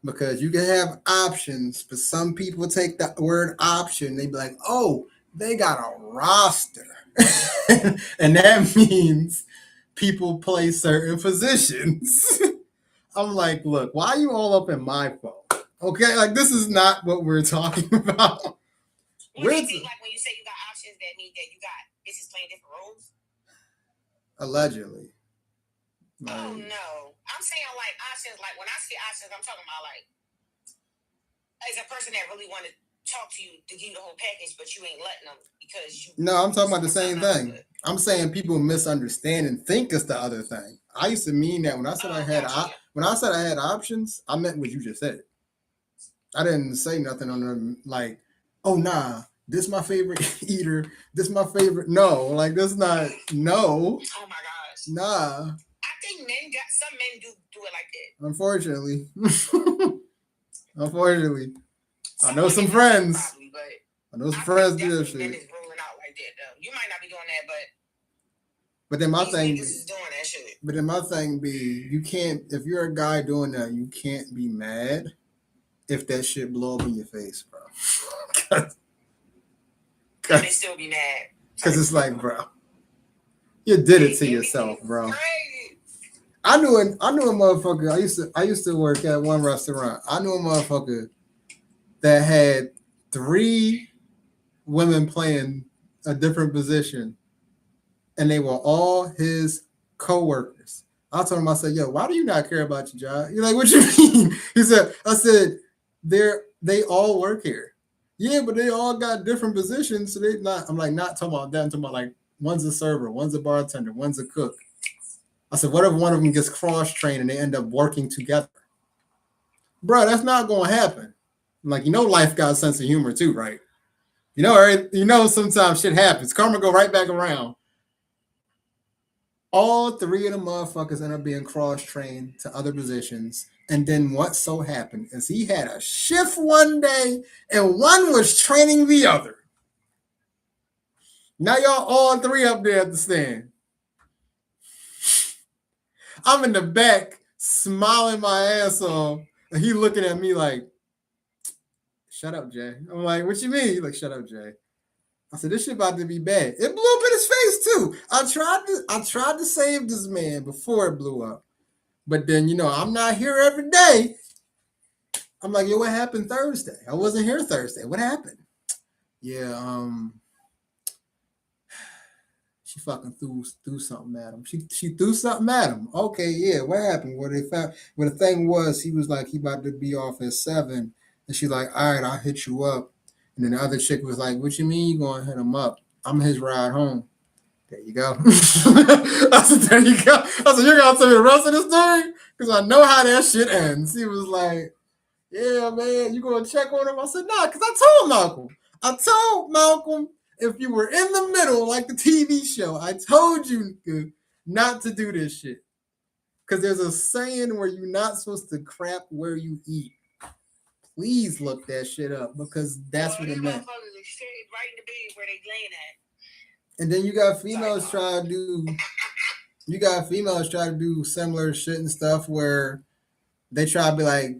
Because you can have options, but some people take the word option, they be like, oh, they got a roster. And that means people play certain positions. I'm like, look, why are you all up in my phone? Okay, like this is not what we're talking about. Like when you say you got options, that means that you got bitches playing different roles? Allegedly. Oh no. I'm saying like options, like when I say options, I'm talking about like as a person that really want to talk to you to give you the whole package, but you ain't letting them because you. No, I'm talking about the same thing. I'm saying people misunderstand and think it's the other thing. I used to mean that when I said I had when I said I had options, I meant what you just said. I didn't say nothing on them like, oh nah, this my favorite eater. This my favorite. No, like this not no. Oh my gosh. Nah. I think some men do it like that. Unfortunately. Unfortunately. I know some friends. Probably, but I know some friends do that shit. Men is rolling out like that though. You might not be doing that, but then my thing is doing that shit. But then my thing be, you can't, if you're a guy doing that, you can't be mad if that shit blow up in your face, bro. Cause they still be mad. Cause it's like, bro, you did it to yourself, bro. I knew a motherfucker. I used to work at one restaurant. I knew a motherfucker that had 3 women playing a different position, and they were all his co-workers. I told him, I said, yo, why do you not care about your job? You're like, what you mean? He said, I said, they all work here. Yeah, but they all got different positions, so they not. I'm like, not talking about that. I'm talking about like one's a server, one's a bartender, one's a cook. I said, what if one of them gets cross-trained and they end up working together? Bro, that's not going to happen. I'm like, life got a sense of humor too, right? Sometimes shit happens. Karma go right back around. All 3 of the motherfuckers end up being cross-trained to other positions. And then what so happened is he had a shift one day and one was training the other. Now y'all all 3 up there at the stand. I'm in the back smiling my ass off. And he looking at me like, shut up, Jay. I'm like, what you mean? He's like, shut up, Jay. I said, this shit about to be bad. It blew up in his face too. I tried to save this man before it blew up. But then, I'm not here every day. I'm like, yo, what happened Thursday? I wasn't here Thursday. What happened? Yeah, she fucking threw something at him. She threw something at him. Okay, yeah, what happened? What the thing was, he was like, he about to be off at 7. And she's like, all right, I'll hit you up. And then the other chick was like, what you mean you gonna hit him up? I'm his ride home. There you go. I said, there you go. I said, you're going to tell me the rest of the story? Because I know how that shit ends. He was like, yeah, man, you going to check on him? I said, nah, because I told Malcolm, if you were in the middle, like the TV show, I told you not to do this shit. Because there's a saying where you're not supposed to crap where you eat. Please look that shit up, because that's what it meant. Right in the bed where they laying at. And then you got females try to do similar shit and stuff where they try to be like,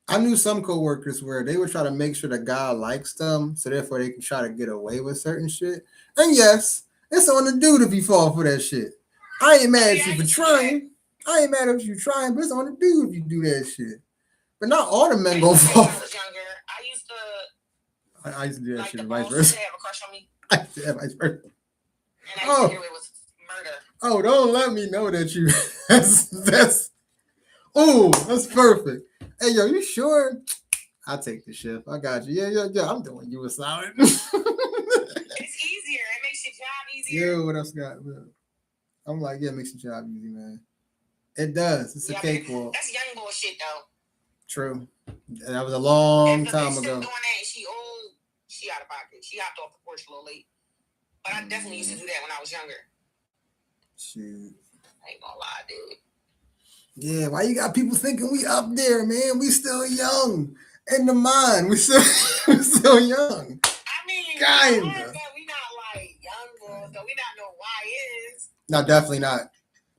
I knew some coworkers where they would try to make sure the guy likes them, so therefore they can try to get away with certain shit. And yes, it's on the dude if you fall for that shit. I ain't mad at you for trying. I ain't mad at you trying, but it's on the dude if you do that shit. But not all the men go fall. I used to do that shit vice versa. Have a crush on me. I used to have vice versa. And I used to get away with murder. Oh, don't let me know that you. That's perfect. Hey, yo, you sure? I'll take the shift. I got you. Yeah. I'm doing you a solid. It's easier. It makes your job easier. Yeah, what else got? I'm like, yeah, it makes your job easy, man. It does. It's a cakewalk. That's young boy shit, though. True. That was a long time ago. Doing that, she old. She out of pocket. She hopped off the porch a little late. But I definitely used to do that when I was younger. Shoot. I ain't gonna lie, dude. Yeah, why you got people thinking we up there, man? We still young. In the mind, we still we still young. I mean, Kinda. but we not like young boys, so we not no YNs. No, definitely not.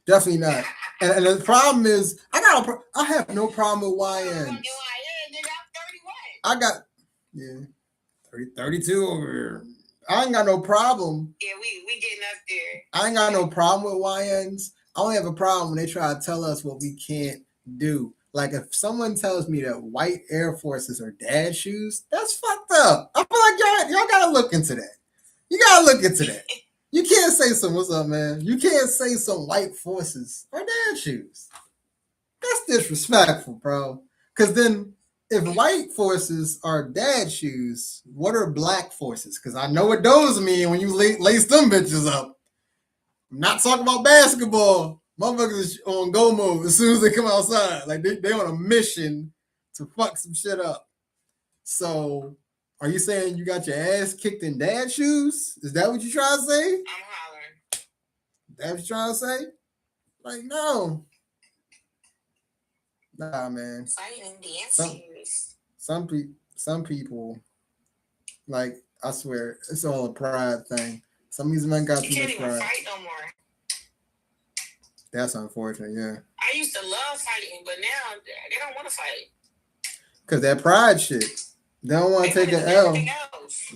Definitely not. And the problem is, I have no problem with YNs. YN, nigga, I I'm 31. got 32 over here. I ain't got no problem. Yeah, we getting up there. I ain't got no problem with YNs. I only have a problem when they try to tell us what we can't do. Like if someone tells me that white Air Forces are dad shoes, that's fucked up. I feel like y'all gotta look into that. You gotta look into that. You can't say what's up, man? You can't say some white forces are dad shoes. That's disrespectful, bro. Because then if white forces are dad shoes, what are black forces? Because I know what those mean when you lace them bitches up. I'm not talking about basketball. Motherfuckers is on go mode as soon as they come outside. Like they on a mission to fuck some shit up. So are you saying you got your ass kicked in dad shoes? Is that what you trying to say? I'm hollering. That's what you trying to say? Like, no. Nah, man. Some people, like, I swear, it's all a pride thing. Some of these men got too much pride. You can't even fight no more. That's unfortunate, yeah. I used to love fighting, but now they don't want to fight. Because that pride shit. They don't want to take an L. They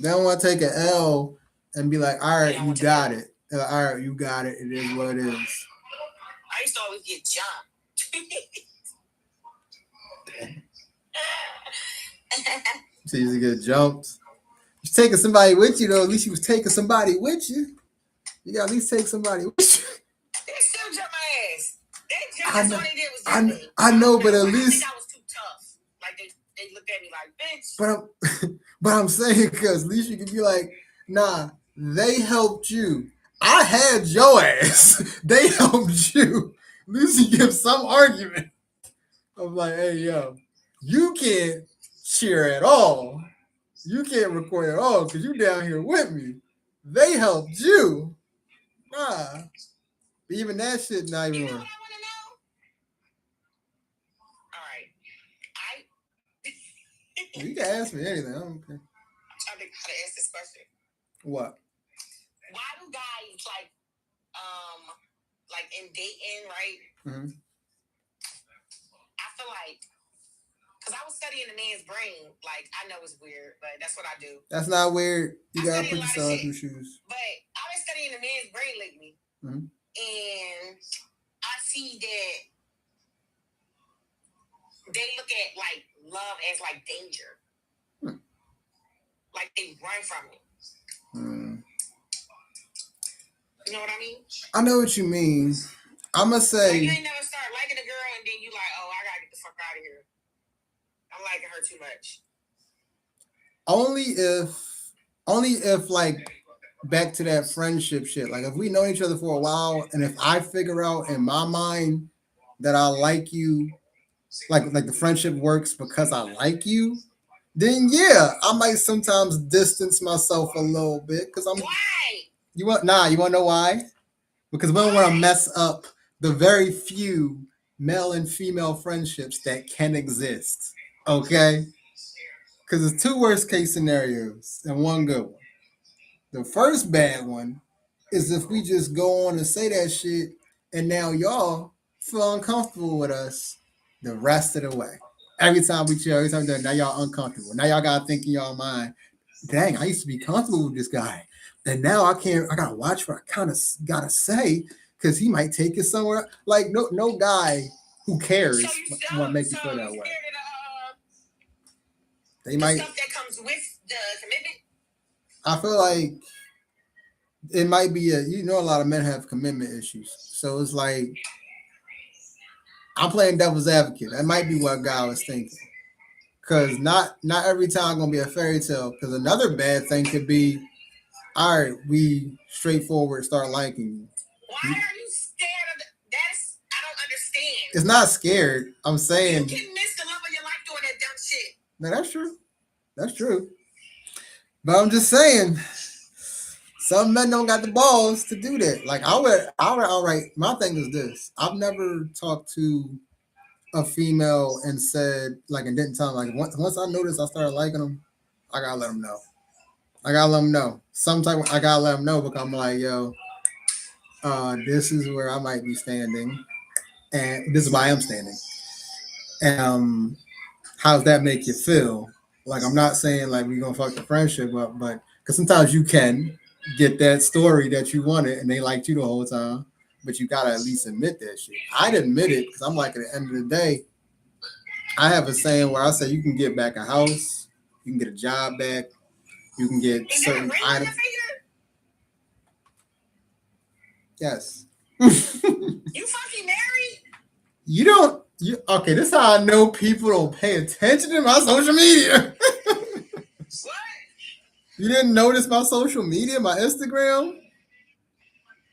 don't want to take an L and be like, all right, you got it. Like, all right, you got it. It is what it is. I used to always get jumped. So you used to get jumped. You're taking somebody with you, though. At least you was taking somebody with you. You got to at least take somebody with you. They still jump my ass. They just all they did was jump me. I know, but at least... I think I was too tough. Like, they looked at me like, bitch. But I'm saying, because at least you can be like, nah, they helped you. I had your ass. They helped you. At least you give some argument. I'm like, hey, yo, you can't cheer at all. You can't record at all because you down here with me. They helped you. Nah. But even that shit not even... You know what I want to know? All right. You can ask me anything. I don't care. I'm trying to think how to ask this question. What? Why do guys like in dating, right? Mm-hmm. I feel like, because I was studying the man's brain, like, I know it's weird, but that's what I do. That's not weird. You gotta put yourself in your shoes. But I've been studying the man's brain lately. Mm-hmm. And I see that they look at, like, love as, like, danger. Like, they run from it. You know what I mean? I know what you mean. I'm going to say... Like, you ain't never start liking a girl and then you like, oh, I got to get the fuck out of here. I'm liking her too much. Only if, like, back to that friendship shit. Like, if we know each other for a while and if I figure out in my mind that I like you, like the friendship works because I like you, then yeah, I might sometimes distance myself a little bit because I'm... Why? You want to know why? Because we don't want to mess up the very few male and female friendships that can exist. Okay? Because there's two worst case scenarios and one good one. The first bad one is if we just go on and say that shit and now y'all feel uncomfortable with us the rest of the way. Every time we chill, every time we do it, now y'all uncomfortable. Now y'all got to think in y'all mind, dang, I used to be comfortable with this guy. And now I gotta watch what I kind of gotta say because he might take it somewhere. Like no guy who cares want to make you feel that way. They might. Stuff that comes with the commitment. I feel like it might be a lot of men have commitment issues, so it's like I'm playing devil's advocate. That might be what guy was thinking. Because not every time gonna be a fairy tale. Because another bad thing could be, all right, we straightforward start liking you. Why are you scared of that? I don't understand. It's not scared. I'm saying you can miss the love of your life doing that dumb shit. No, that's true. That's true. But I'm just saying, Some men don't got the balls to do that. Like I would outright. My thing is this: I've never talked to a female and said like and didn't tell them like once I noticed I started liking them, I gotta let them know. I gotta let them know. Sometimes I gotta let them know because I'm like, yo, this is where I might be standing, and this is why I'm standing. And how's that make you feel? Like I'm not saying like we gonna fuck the friendship up, but because sometimes you can get that story that you wanted and they liked you the whole time, but you gotta at least admit that shit. I'd admit it because I'm like at the end of the day, I have a saying where I say you can get back a house, you can get a job back, you can get Is certain that ring in items. Yes. You fucking married? You don't. You okay? This is how I know people don't pay attention to my social media. What? You didn't notice my social media, my Instagram?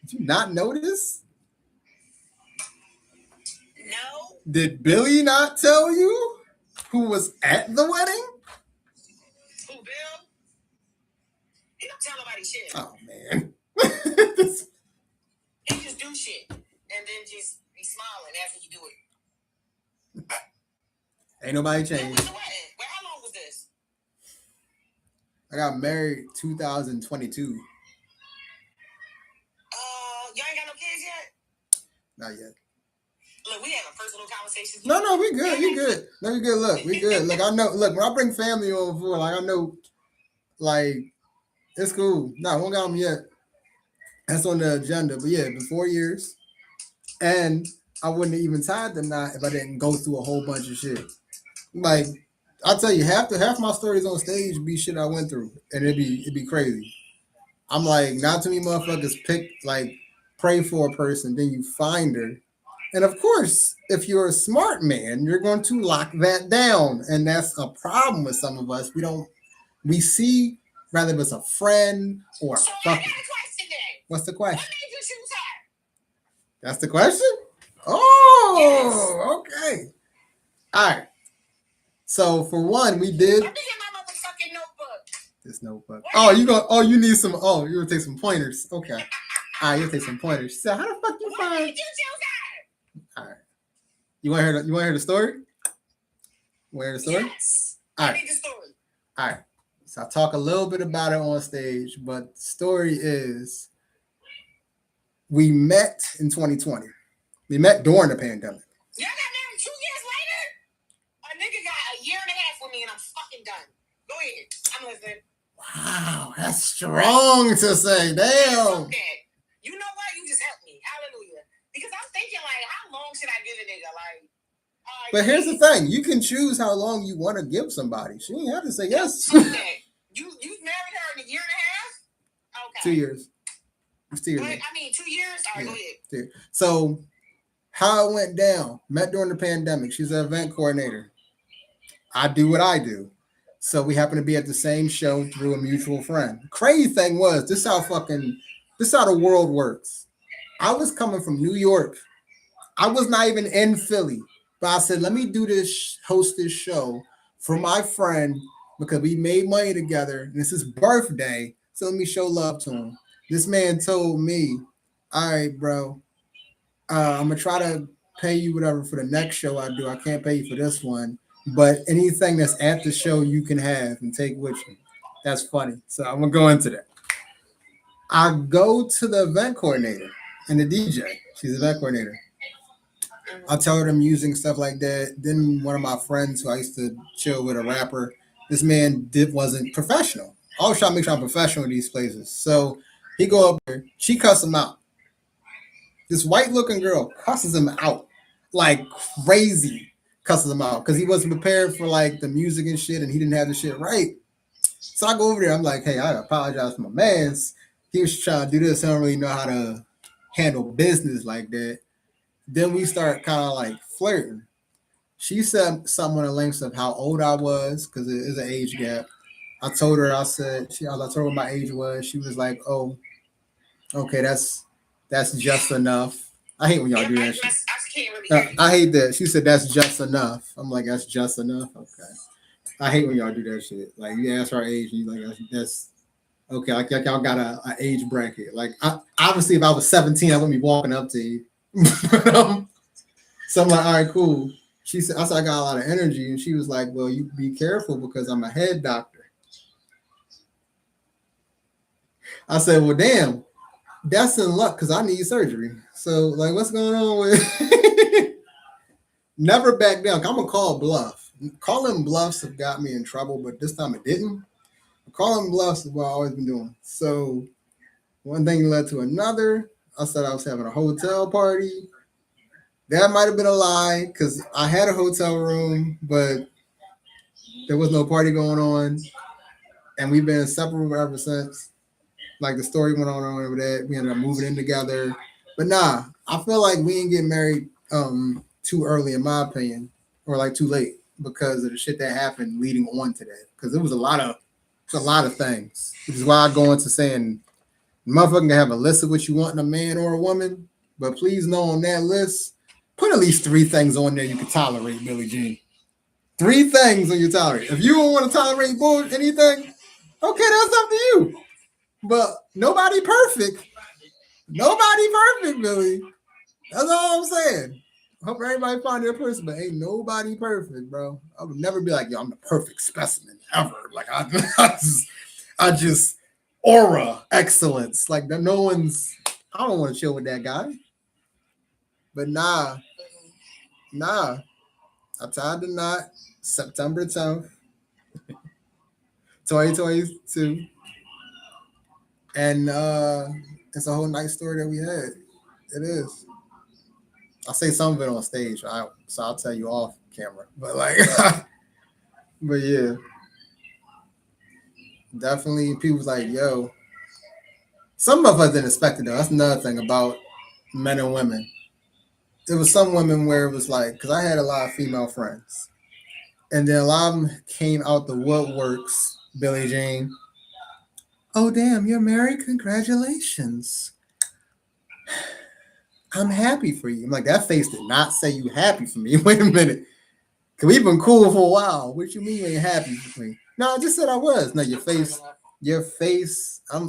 Did you not notice? No. Did Billy not tell you who was at the wedding? Who, Bill? He don't tell nobody shit. Oh man. He just do shit and then just be smiling after you do it. Ain't nobody When was changed. the wedding? Well, how long was this? I got married 2022. Y'all ain't got no kids yet? Not yet. Look, we having personal conversations. No, we good. You good. No, we good. Look, we good. Look, I know. Look, when I bring family on for, like, I know, like, it's cool. No, we don't got them yet. That's on the agenda. But yeah, been 4 years, and I wouldn't have even tied the knot if I didn't go through a whole bunch of shit. Like, I'll tell you, half my stories on stage be shit I went through, and it'd be crazy. I'm like, not too many motherfuckers pray for a person, then you find her. And of course, if you're a smart man, you're going to lock that down. And that's a problem with some of us. We see rather if it's a friend or a So I fucking. got a question then. What's the What question? made you choose her? That's the question? Oh, okay. All right. So for one, we did Let me get my motherfucking notebook. this notebook. You need some you would take some pointers. Okay. All right, you'll take some pointers. So how the fuck you What find made you choose her? all right. You wanna hear the story? Want to hear the story? Yes. All I right. need the story. All right. So I talk a little bit about it on stage, but the story is we met in 2020. We met during the pandemic. Y'all got married 2 years later? A nigga got a year and a half with me and I'm fucking done. Go ahead. I'm listening. Wow, that's strong to say. Damn. Fuck that. You know what? You just helped me. Hallelujah. Because I'm thinking, like, how long should I give a nigga? Like, but here's the thing: you can choose how long you want to give somebody. She ain't have to say yes. Fuck that. You married her in a year and a half? Okay. 2 years. It's 2 years. I mean, 2 years? All right, go ahead. So, how it went down, met during the pandemic. She's an event coordinator. I do what I do. So, we happen to be at the same show through a mutual friend. Crazy thing was, this how the world works. I was coming from New York. I was not even in Philly. But I said, let me host this show for my friend because we made money together. And it's his birthday. So let me show love to him. This man told me, all right, bro, I'm going to try to pay you whatever for the next show I do. I can't pay you for this one. But anything that's at the show you can have and take with you. That's funny. So I'm going to go into that. I go to the event coordinator and the DJ. She's the event coordinator. I tell her the music and stuff like that. Then one of my friends who I used to chill with, a rapper, this man wasn't professional. I always try to make sure I'm professional in these places. So he go up there, she cuss him out. This white looking girl cusses him out like crazy, cusses him out because he wasn't prepared for like the music and shit, and he didn't have the shit right. So I go over there. I'm like, hey, I apologize for my man's. He was trying to do this. I don't really know how to handle business like that. Then we start kind of like flirting. She said something on the lengths of how old I was because it is an age gap. I told her, I told her what my age was. She was like, oh, okay, that's just enough. I hate when y'all do that shit. I hate that. She said that's just enough. I'm like, that's just enough. Okay. I hate when y'all do that shit. Like you ask her age, and you like that's Okay, like y'all got a age bracket. Like obviously, if I was 17, I wouldn't be walking up to you. So I'm like, all right, cool. She said, I said I got a lot of energy, and she was like, well, you be careful because I'm a head doctor. I said, well, damn, that's in luck because I need surgery. So like, what's going on with? Never back down. I'm gonna call bluff. Calling bluffs have got me in trouble, but this time it didn't. Calling bluffs is what I've always been doing. So one thing led to another. I said I was having a hotel party. That might have been a lie because I had a hotel room, but there was no party going on, and we've been inseparable ever since. Like the story went on over that. We ended up moving in together. But nah, I feel like we didn't get married too early, in my opinion, or like too late because of the shit that happened leading on to that. Because it was a lot of things. Which is why I go into saying, motherfucker can have a list of what you want in a man or a woman, but please know on that list, put at least 3 things on there you can tolerate, Billie Jean. 3 things on your tolerate. If you don't want to tolerate anything, okay, that's up to you. But nobody perfect. Nobody perfect, Billy. That's all I'm saying. Hope everybody find their person, but ain't nobody perfect, bro. I would never be like, yo, I'm the perfect specimen ever. Like I just aura excellence. Like no one's. I don't want to chill with that guy. But nah. I tied the knot September 10th, 2022. And it's a whole nice story that we had. It is. I'll say some of it on stage, so I'll tell you off camera. But like, but yeah, definitely. People was like, "Yo," some of us didn't expect it though. That's another thing about men and women. There was some women where it was like, because I had a lot of female friends, and then a lot of them came out the woodworks. Billie Jean. Oh damn, you're married! Congratulations. I'm happy for you. I'm like, that face did not say you happy for me. Wait a minute. Cause we've been cool for a while. What you mean you ain't happy for me? No, I just said I was. No, your face. I'm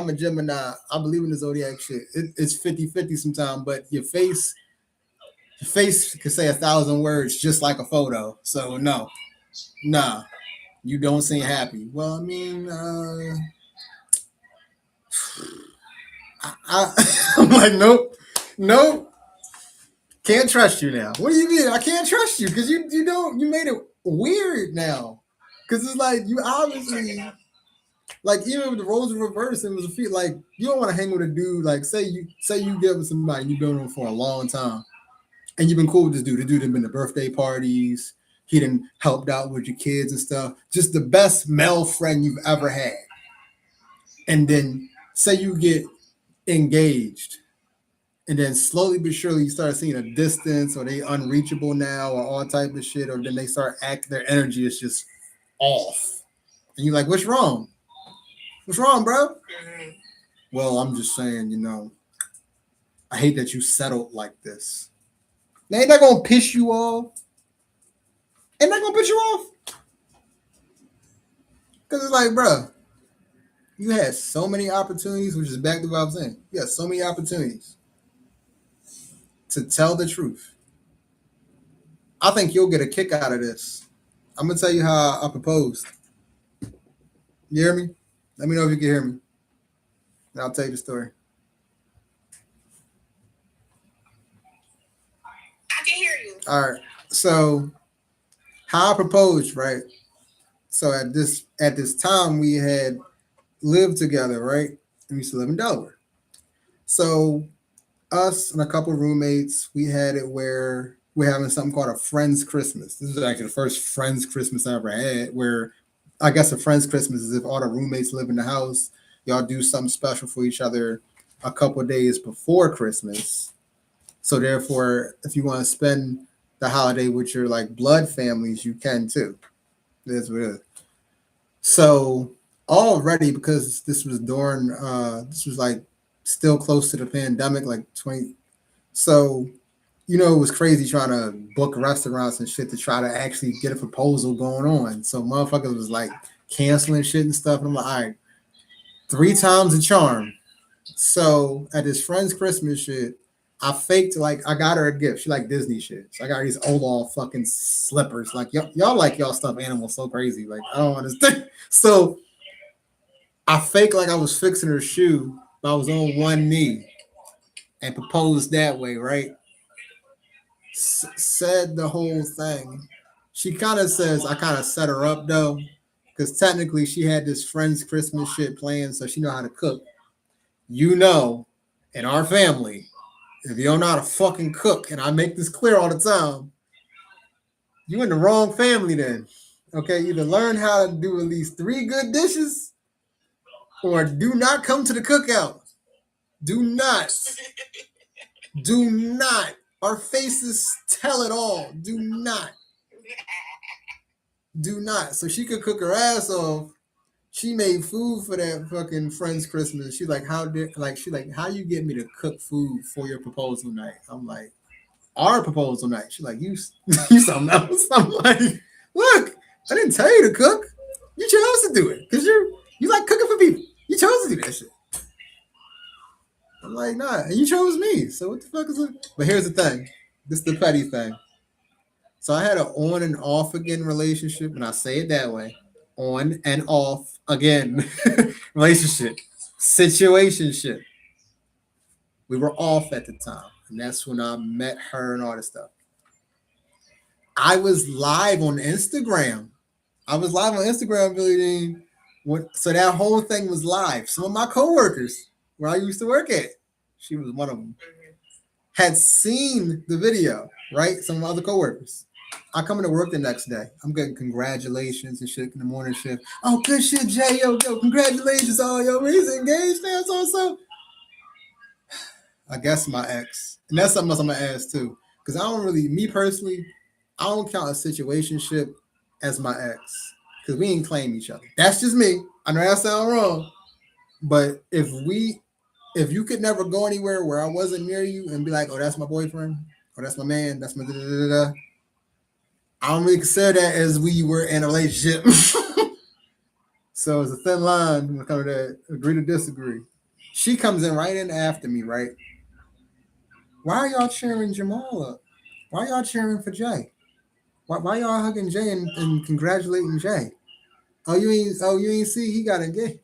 a Gemini. I believe in the zodiac shit. It's 50-50 sometimes, but your face could say 1,000 words just like a photo. So no, nah, you don't seem happy. Well, I mean, I'm like, nope. Can't trust you now. What do you mean? I can't trust you because you made it weird now. Because it's like you obviously like even with the roles in reverse, it was a feat like you don't want to hang with a dude like say you get with somebody and you've been with him for a long time and you've been cool with this dude. The dude had been to birthday parties, he done helped out with your kids and stuff. Just the best male friend you've ever had. And then say you get engaged and then slowly but surely you start seeing a distance or they unreachable now or all type of shit, or then they start acting their energy is just off. And you're like, what's wrong? What's wrong, bro? Mm-hmm. Well, I'm just saying, I hate that you settled like this. Now, ain't that gonna piss you off? Ain't that gonna piss you off? Because it's like, bro, you had so many opportunities, which is back to what I was saying. You had so many opportunities to tell the truth. I think you'll get a kick out of this. I'm gonna tell you how I proposed. You hear me? Let me know if you can hear me. And I'll tell you the story. I can hear you. All right. So how I proposed, right? So at this time we had lived together, right? And we used to live in Delaware. So us and a couple of roommates, we had it where we're having something called a Friends Christmas. This is actually the first Friends Christmas I ever had, where I guess a Friends Christmas is if all the roommates live in the house, y'all do something special for each other a couple of days before Christmas. So therefore, if you want to spend the holiday with your like blood families, you can too. That's what it is. So already, because this was like still close to the pandemic, like 20. So, it was crazy trying to book restaurants and shit to try to actually get a proposal going on. So motherfuckers was like canceling shit and stuff. And I'm like, all right, 3 times the charm. So at this friend's Christmas shit, I faked like I got her a gift. She like Disney shit. So I got her these Olaf fucking slippers. Like y'all like y'all stuffed animals so crazy. Like I don't understand. So I faked like I was fixing her shoe, but I was on one knee and proposed that way, right? Said the whole thing. She kind of says I kind of set her up though, because technically she had this friend's Christmas shit planned, so she know how to cook. You know, in our family, if you don't know how to fucking cook, and I make this clear all the time, you in the wrong family then. Okay, either learn how to do at least 3 good dishes, or do not come to the cookout. Do not. Do not. Our faces tell it all. Do not. Do not. So she could cook her ass off. She made food for that fucking friend's Christmas. She like, how you get me to cook food for your proposal night? I'm like, our proposal night. She's like, you something else. I'm like, look, I didn't tell you to cook. You chose to do it because you like cooking for people. You chose to do that shit. I'm like, nah, and you chose me. So what the fuck is it? But here's the thing. This is the petty thing. So I had an on and off again relationship, and I say it that way. On and off again relationship. Situationship. We were off at the time. And that's when I met her and all this stuff. I was live on Instagram. Billy Dean. So that whole thing was live. Some of my coworkers, where I used to work at, she was one of them, had seen the video, right? Some of my other coworkers. I come into work the next day. I'm getting congratulations and shit in the morning shift. Oh, good shit, Jay. Yo, congratulations. Oh, yo, he's engaged now, so. I guess my ex. And that's something else I'm going to ask, too. Because me personally, I don't count a situationship as my ex. Because we ain't claim each other. That's just me. I know that sounds wrong. But if you could never go anywhere where I wasn't near you and be like, oh, that's my boyfriend, or that's my man, that's my da-da-da-da-da, I don't really consider that as we were in a relationship. So it's a thin line when it comes to that. Agree to disagree. She comes in right in after me, right? Why are y'all cheering Jamal up? Why y'all cheering for Jay? Why y'all hugging Jay and congratulating Jay? Oh, you ain't see he got engaged.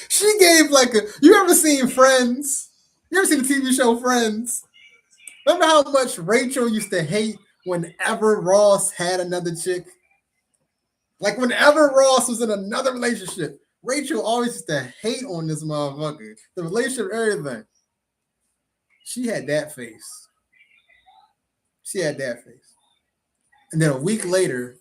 She gave like you ever seen Friends? You ever seen the TV show Friends? Remember how much Rachel used to hate whenever Ross had another chick? Like whenever Ross was in another relationship, Rachel always used to hate on this motherfucker. The relationship, everything. She had that face. And then a week later,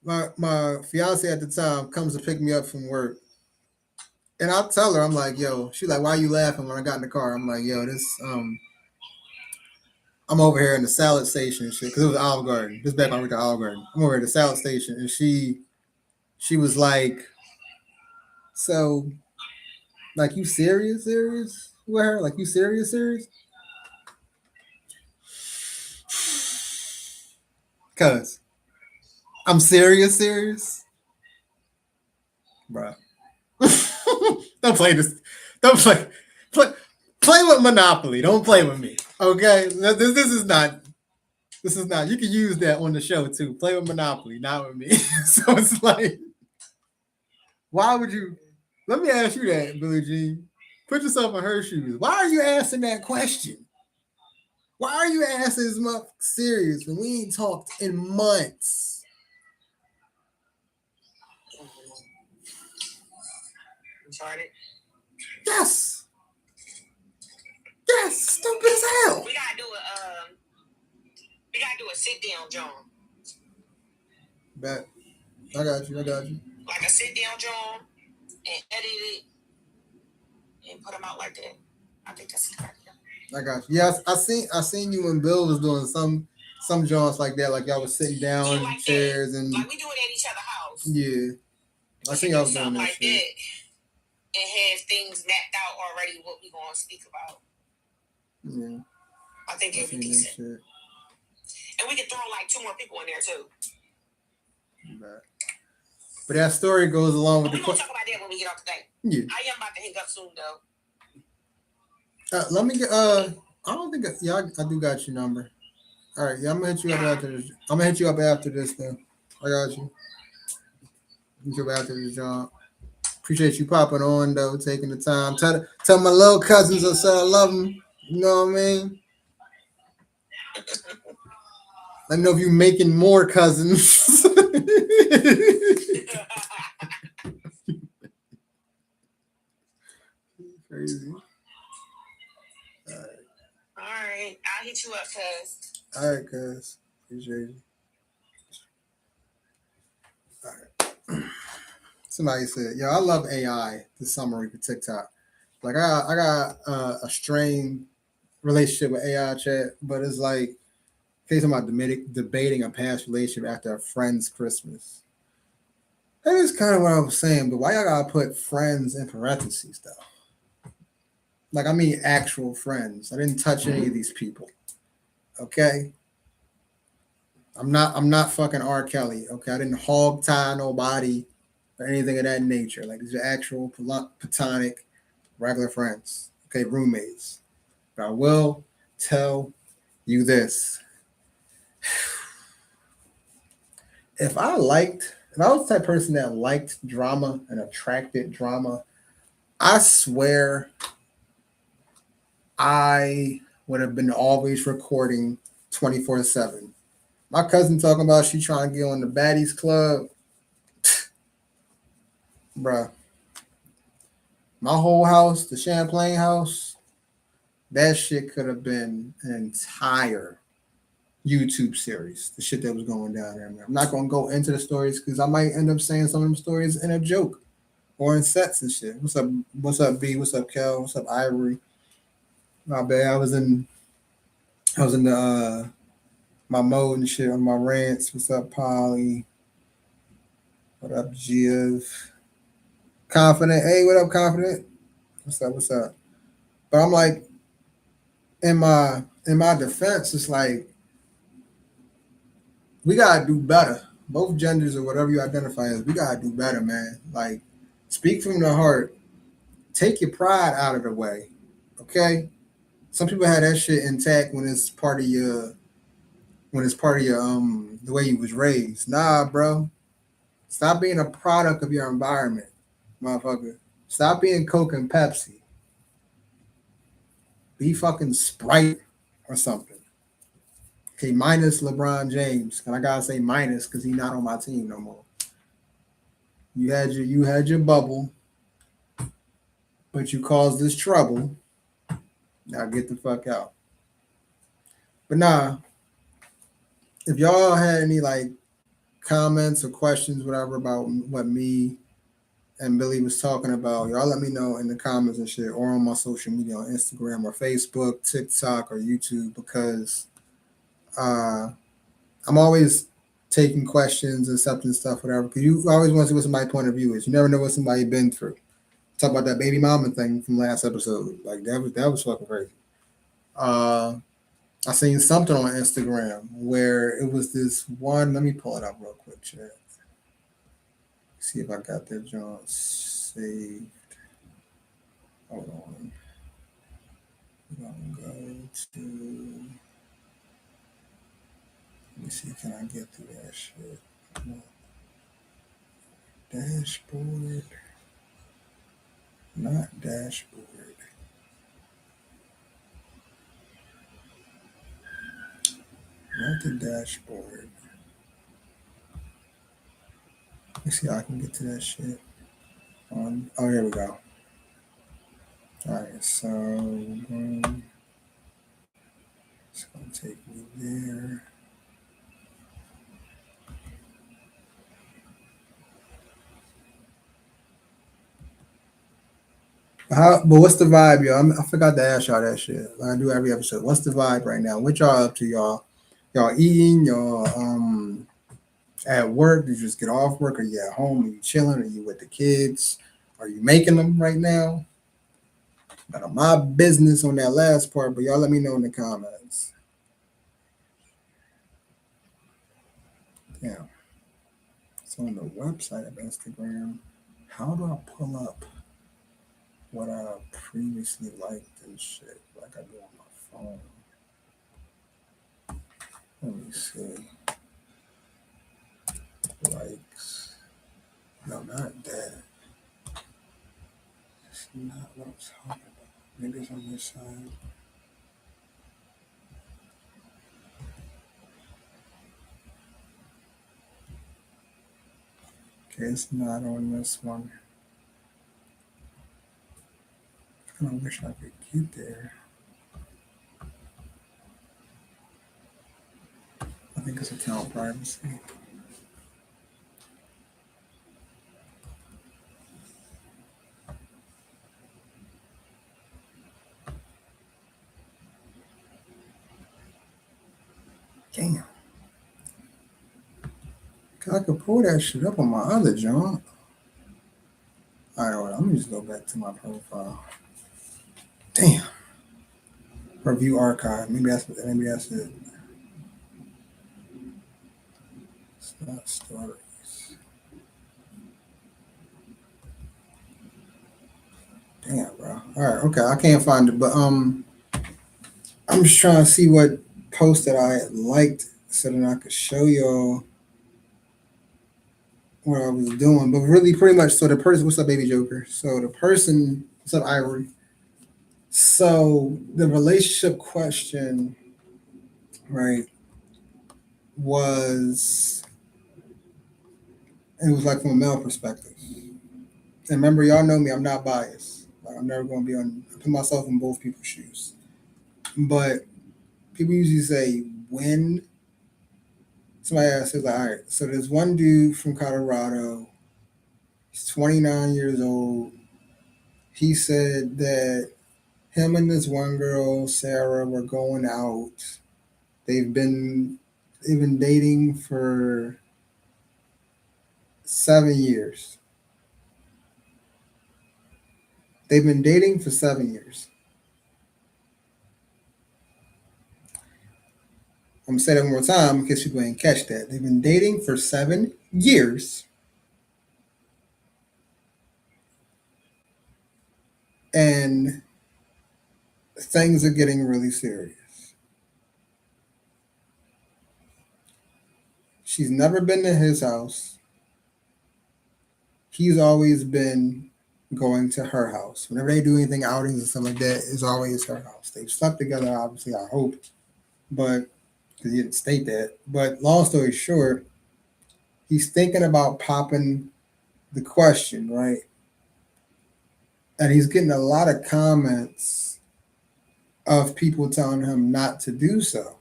my fiance at the time comes to pick me up from work. And I tell her, I'm like, yo, she's like, why are you laughing when I got in the car? I'm like, yo, this I'm over here in the salad station and shit, because it was Olive Garden. This back when I went to Olive Garden. I'm over at the salad station, and she was like, so, like, you serious with her? Like, you serious? Cause I'm serious, bro. Don't play this. Don't play with Monopoly. Don't play with me. Okay, this is not. This is not. You can use that on the show too. Play with Monopoly, not with me. So it's like, why would you? Let me ask you that, Billie Jean. Put yourself in her shoes. Why are you asking that question? Why are you asking this much serious when we ain't talked in months? Retarded? Yes. Yes. Stupid as hell. We gotta do a sit down, John. Bet. I got you. Like a sit down, John, and edit it and put them out like that. I think that's a good idea. I got you. Yes, I seen you when Bill was doing some joints like that, like y'all was sitting down in like chairs that. and like we do it at each other's house. Yeah. I seen y'all was doing that like shit. That and have things mapped out already what we gonna speak about. Yeah. I think it'd be decent. And we could throw like 2 more people in there too. But that story goes along with We the gonna talk about that when we get off the thing. yeah. I am about to hang up soon though. Let me get I don't think yeah I do got your number. All right, yeah, I'm gonna hit you up after this. I'm gonna hit you up after this then. I got you. Hit you up after this, John. Appreciate you popping on though, taking the time. Tell my little cousins I said I love them. You know what I mean? Let me know if you making more cousins. Crazy. All right, I'll hit you up, cuz. All right, cuz. Appreciate you. All right. Somebody said, "Yo, I love AI." The summary for TikTok. Like I got a strained relationship with AI chat, but it's like case about debating a past relationship after a friend's Christmas. That is kind of what I was saying, but why y'all gotta put friends in parentheses though? Like I mean actual friends. I didn't touch any of these people. Okay. I'm not fucking R. Kelly. Okay. I didn't hog tie nobody or anything of that nature. Like these are actual platonic regular friends. Okay, roommates. But I will tell you this. If I was the type of person that liked drama and attracted drama, I swear I would have been always recording 24/7. My cousin talking about she trying to get on the baddies club. Bruh, my whole house, the Champlain house, that shit could have been an entire YouTube series. The shit that was going down there, man. I'm not gonna go into the stories because I might end up saying some of them stories in a joke or in sets and shit. What's up? What's up, B? What's up, Kel? What's up, Ivory? My bad. I was in the my mode and shit on my rants. What's up, Polly? What up, Jiv? Confident. Hey, what up, Confident? What's up? What's up? But I'm like, in my defense, it's like we gotta do better. Both genders or whatever you identify as, we gotta do better, man. Like, speak from the heart. Take your pride out of the way. Okay? Some people have that shit intact when it's part of your the way you was raised. Nah, bro. Stop being a product of your environment, motherfucker. Stop being Coke and Pepsi. Be fucking Sprite or something. Okay, minus LeBron James. And I gotta say minus because he's not on my team no more. You had your bubble, but you caused this trouble. Now get the fuck out. But nah, if y'all had any like comments or questions, whatever, about what me and Billy was talking about, y'all let me know in the comments and shit, or on my social media on Instagram or Facebook, TikTok, or YouTube, because uh, I'm always taking questions, accepting stuff, whatever. Because you always want to see what somebody's point of view is. You never know what somebody been through. Talk about that baby mama thing from last episode. Like that was fucking crazy. Uh, I seen something on Instagram where it was this one. Let me pull it up real quick, chat. See if I got that John saved. Hold on. We're gonna go to. Let me see. Can I get through that shit? Dashboard. Not dashboard. Not the dashboard. Let me see how I can get to that shit. Oh, here we go. All right, so it's gonna take me there. But what's the vibe, y'all? I forgot to ask y'all that shit. Like I do every episode. What's the vibe right now? What y'all up to, y'all? Y'all eating? Y'all at work? Did you just get off work? Are you at home? Are you chilling? Are you with the kids? Are you making them right now? None of my business on that last part, but y'all let me know in the comments. Yeah. It's on the website of Instagram. How do I pull up what I previously liked and shit like I do on my phone? Let me see. Likes. No, not that. That's not what I'm talking about. Maybe it's on this side. Okay, it's not on this one. I kind of wish I could get there. I think it's account privacy. Damn. I could pull that shit up on my other joint. Alright, let me just go back to my profile. Damn. Review archive. Maybe that's it. It's not stories. Damn, bro. Alright, okay. I can't find it, but I'm just trying to see what post that I liked so that I could show y'all what I was doing. But really, pretty much, so the person, what's up, baby Joker? So the person, what's up, Ivory? So the relationship question, right, was, it was like from a male perspective. And remember, y'all know me, I'm not biased. Like, I'm never going to be on, I put myself in both people's shoes. But people usually say, when somebody asks, like, all right, so there's one dude from Colorado, he's 29 years old. He said that him and this one girl, Sarah, were going out. They've been dating for 7 years. They've been dating for 7 years. I'm gonna say that one more time in case people didn't catch that. They've been dating for 7 years. And things are getting really serious. She's never been to his house. He's always been going to her house. Whenever they do anything, outings and stuff like that, it's always her house. They've slept together, obviously, I hope, but because he didn't state that. But long story short, he's thinking about popping the question, right? And he's getting a lot of comments of people telling him not to do so.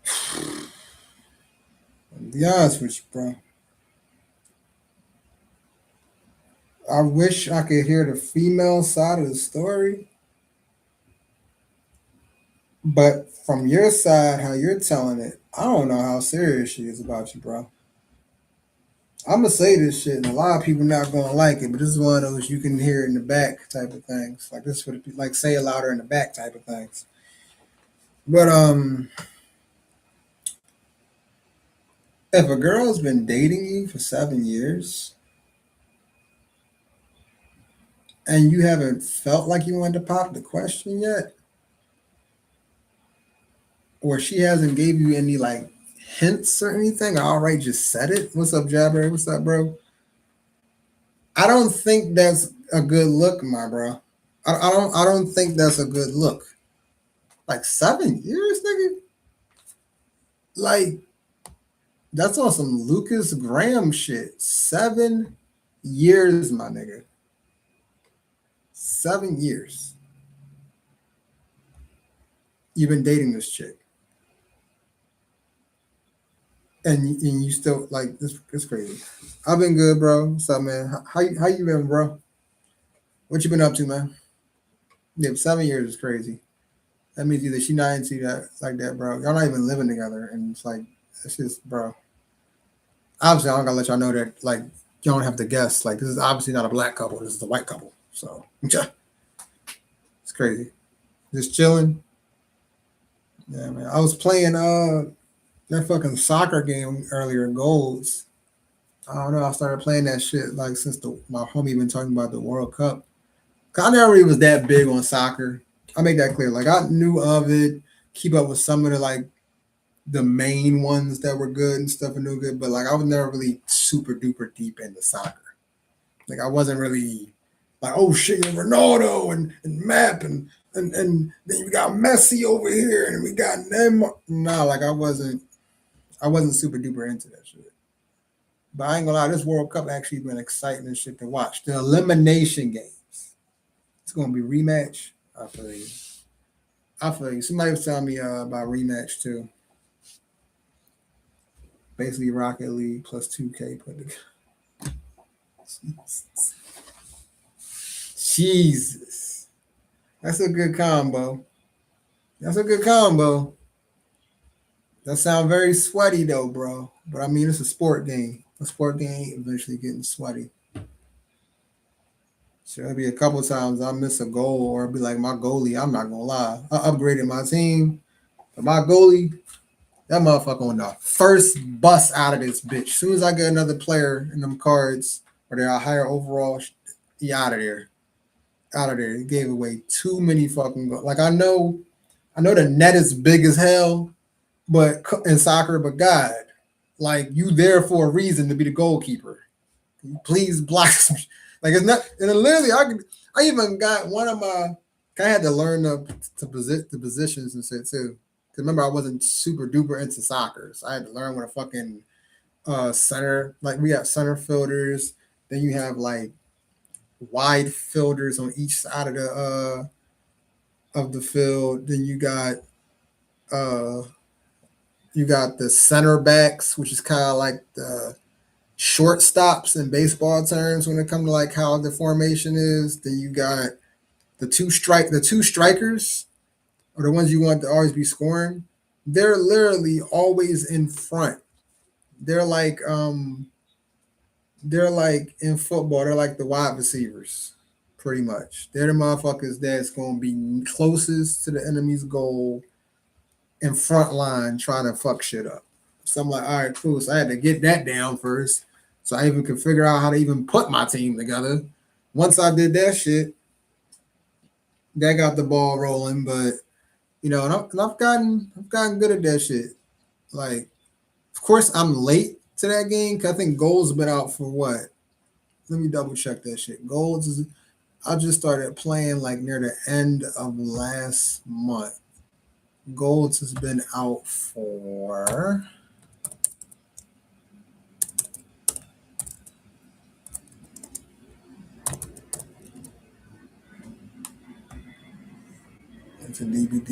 To be honest with you, bro, I wish I could hear the female side of the story. But from your side, how you're telling it, I don't know how serious she is about you, bro. I'm gonna say this shit, and a lot of people not gonna like it, but this is one of those you can hear it in the back type of things. Like this would be like say it louder in the back type of things. But if a girl's been dating you for 7 years and you haven't felt like you wanted to pop the question yet, or she hasn't gave you any like hints or anything, all right, just said it. What's up, Jabber? What's up, bro? I don't think that's a good look, my bro. I don't think that's a good look. Like 7 years, nigga. Like that's on some Lucas Graham shit. 7 years, my nigga. 7 years. You've been dating this chick, and you still like this. It's crazy. I've been good, bro. What's up, man? How you been, bro? What you been up to, man? Yeah, 7 years is crazy. That means either she not into that like that, bro. Y'all not even living together, and it's like it's just, bro. Obviously, I don't gotta let y'all know that like you don't have to guess. Like this is obviously not a black couple. This is a white couple. So it's crazy. Just chilling. Yeah, man. I was playing. That fucking soccer game earlier, goals. I don't know. I started playing that shit like since my homie been talking about the World Cup. 'Cause I never really was that big on soccer. I make that clear. Like I knew of it, keep up with some of the main ones that were good and stuff and knew good, but like I was never really super duper deep into soccer. Like I wasn't really like, oh shit, Ronaldo and Map and then we got Messi over here and we got Neymar. No, like I wasn't super duper into that shit. But I ain't gonna lie, this World Cup actually been exciting and shit to watch. The elimination games. It's gonna be rematch. I feel you. I feel you. Somebody was telling me about rematch too. Basically Rocket League plus 2K put together. Jesus. That's a good combo. That's a good combo. That sound very sweaty though, bro. But I mean, it's a sport game. A sport game eventually getting sweaty. So there'll be a couple times I miss a goal or be like my goalie. I'm not gonna lie. I upgraded my team, but my goalie, that motherfucker on the first bus out of this bitch. As soon as I get another player in them cards or they're a higher overall, he out of there. Out of there. He gave away too many fucking goals. Like I know the net is big as hell, but in soccer, but God, like you there for a reason to be the goalkeeper. Please block some. Like it's not. And then literally, I even got one of my. I had to learn the positions and shit too. Cause remember, I wasn't super duper into soccer, so I had to learn what a fucking center. Like we got center fielders. Then you have like wide fielders on each side of the field. Then uh you got the center backs, which is kind of like the shortstops in baseball terms when it comes to like how the formation is. Then you got the two strikers are the ones you want to always be scoring. They're literally always in front. They're like they're like in football, they're like the wide receivers, pretty much. They're the motherfuckers that's gonna be closest to the enemy's goal in front line trying to fuck shit up. So I'm like, all right, cool. So I had to get that down first. So I even could figure out how to even put my team together. Once I did that shit, that got the ball rolling. But and I've gotten good at that shit. Like, of course, I'm late to that game because I think Gold's been out for what? Let me double check that shit. Gold's is I just started playing like near the end of last month. Golds has been out for it's a DVD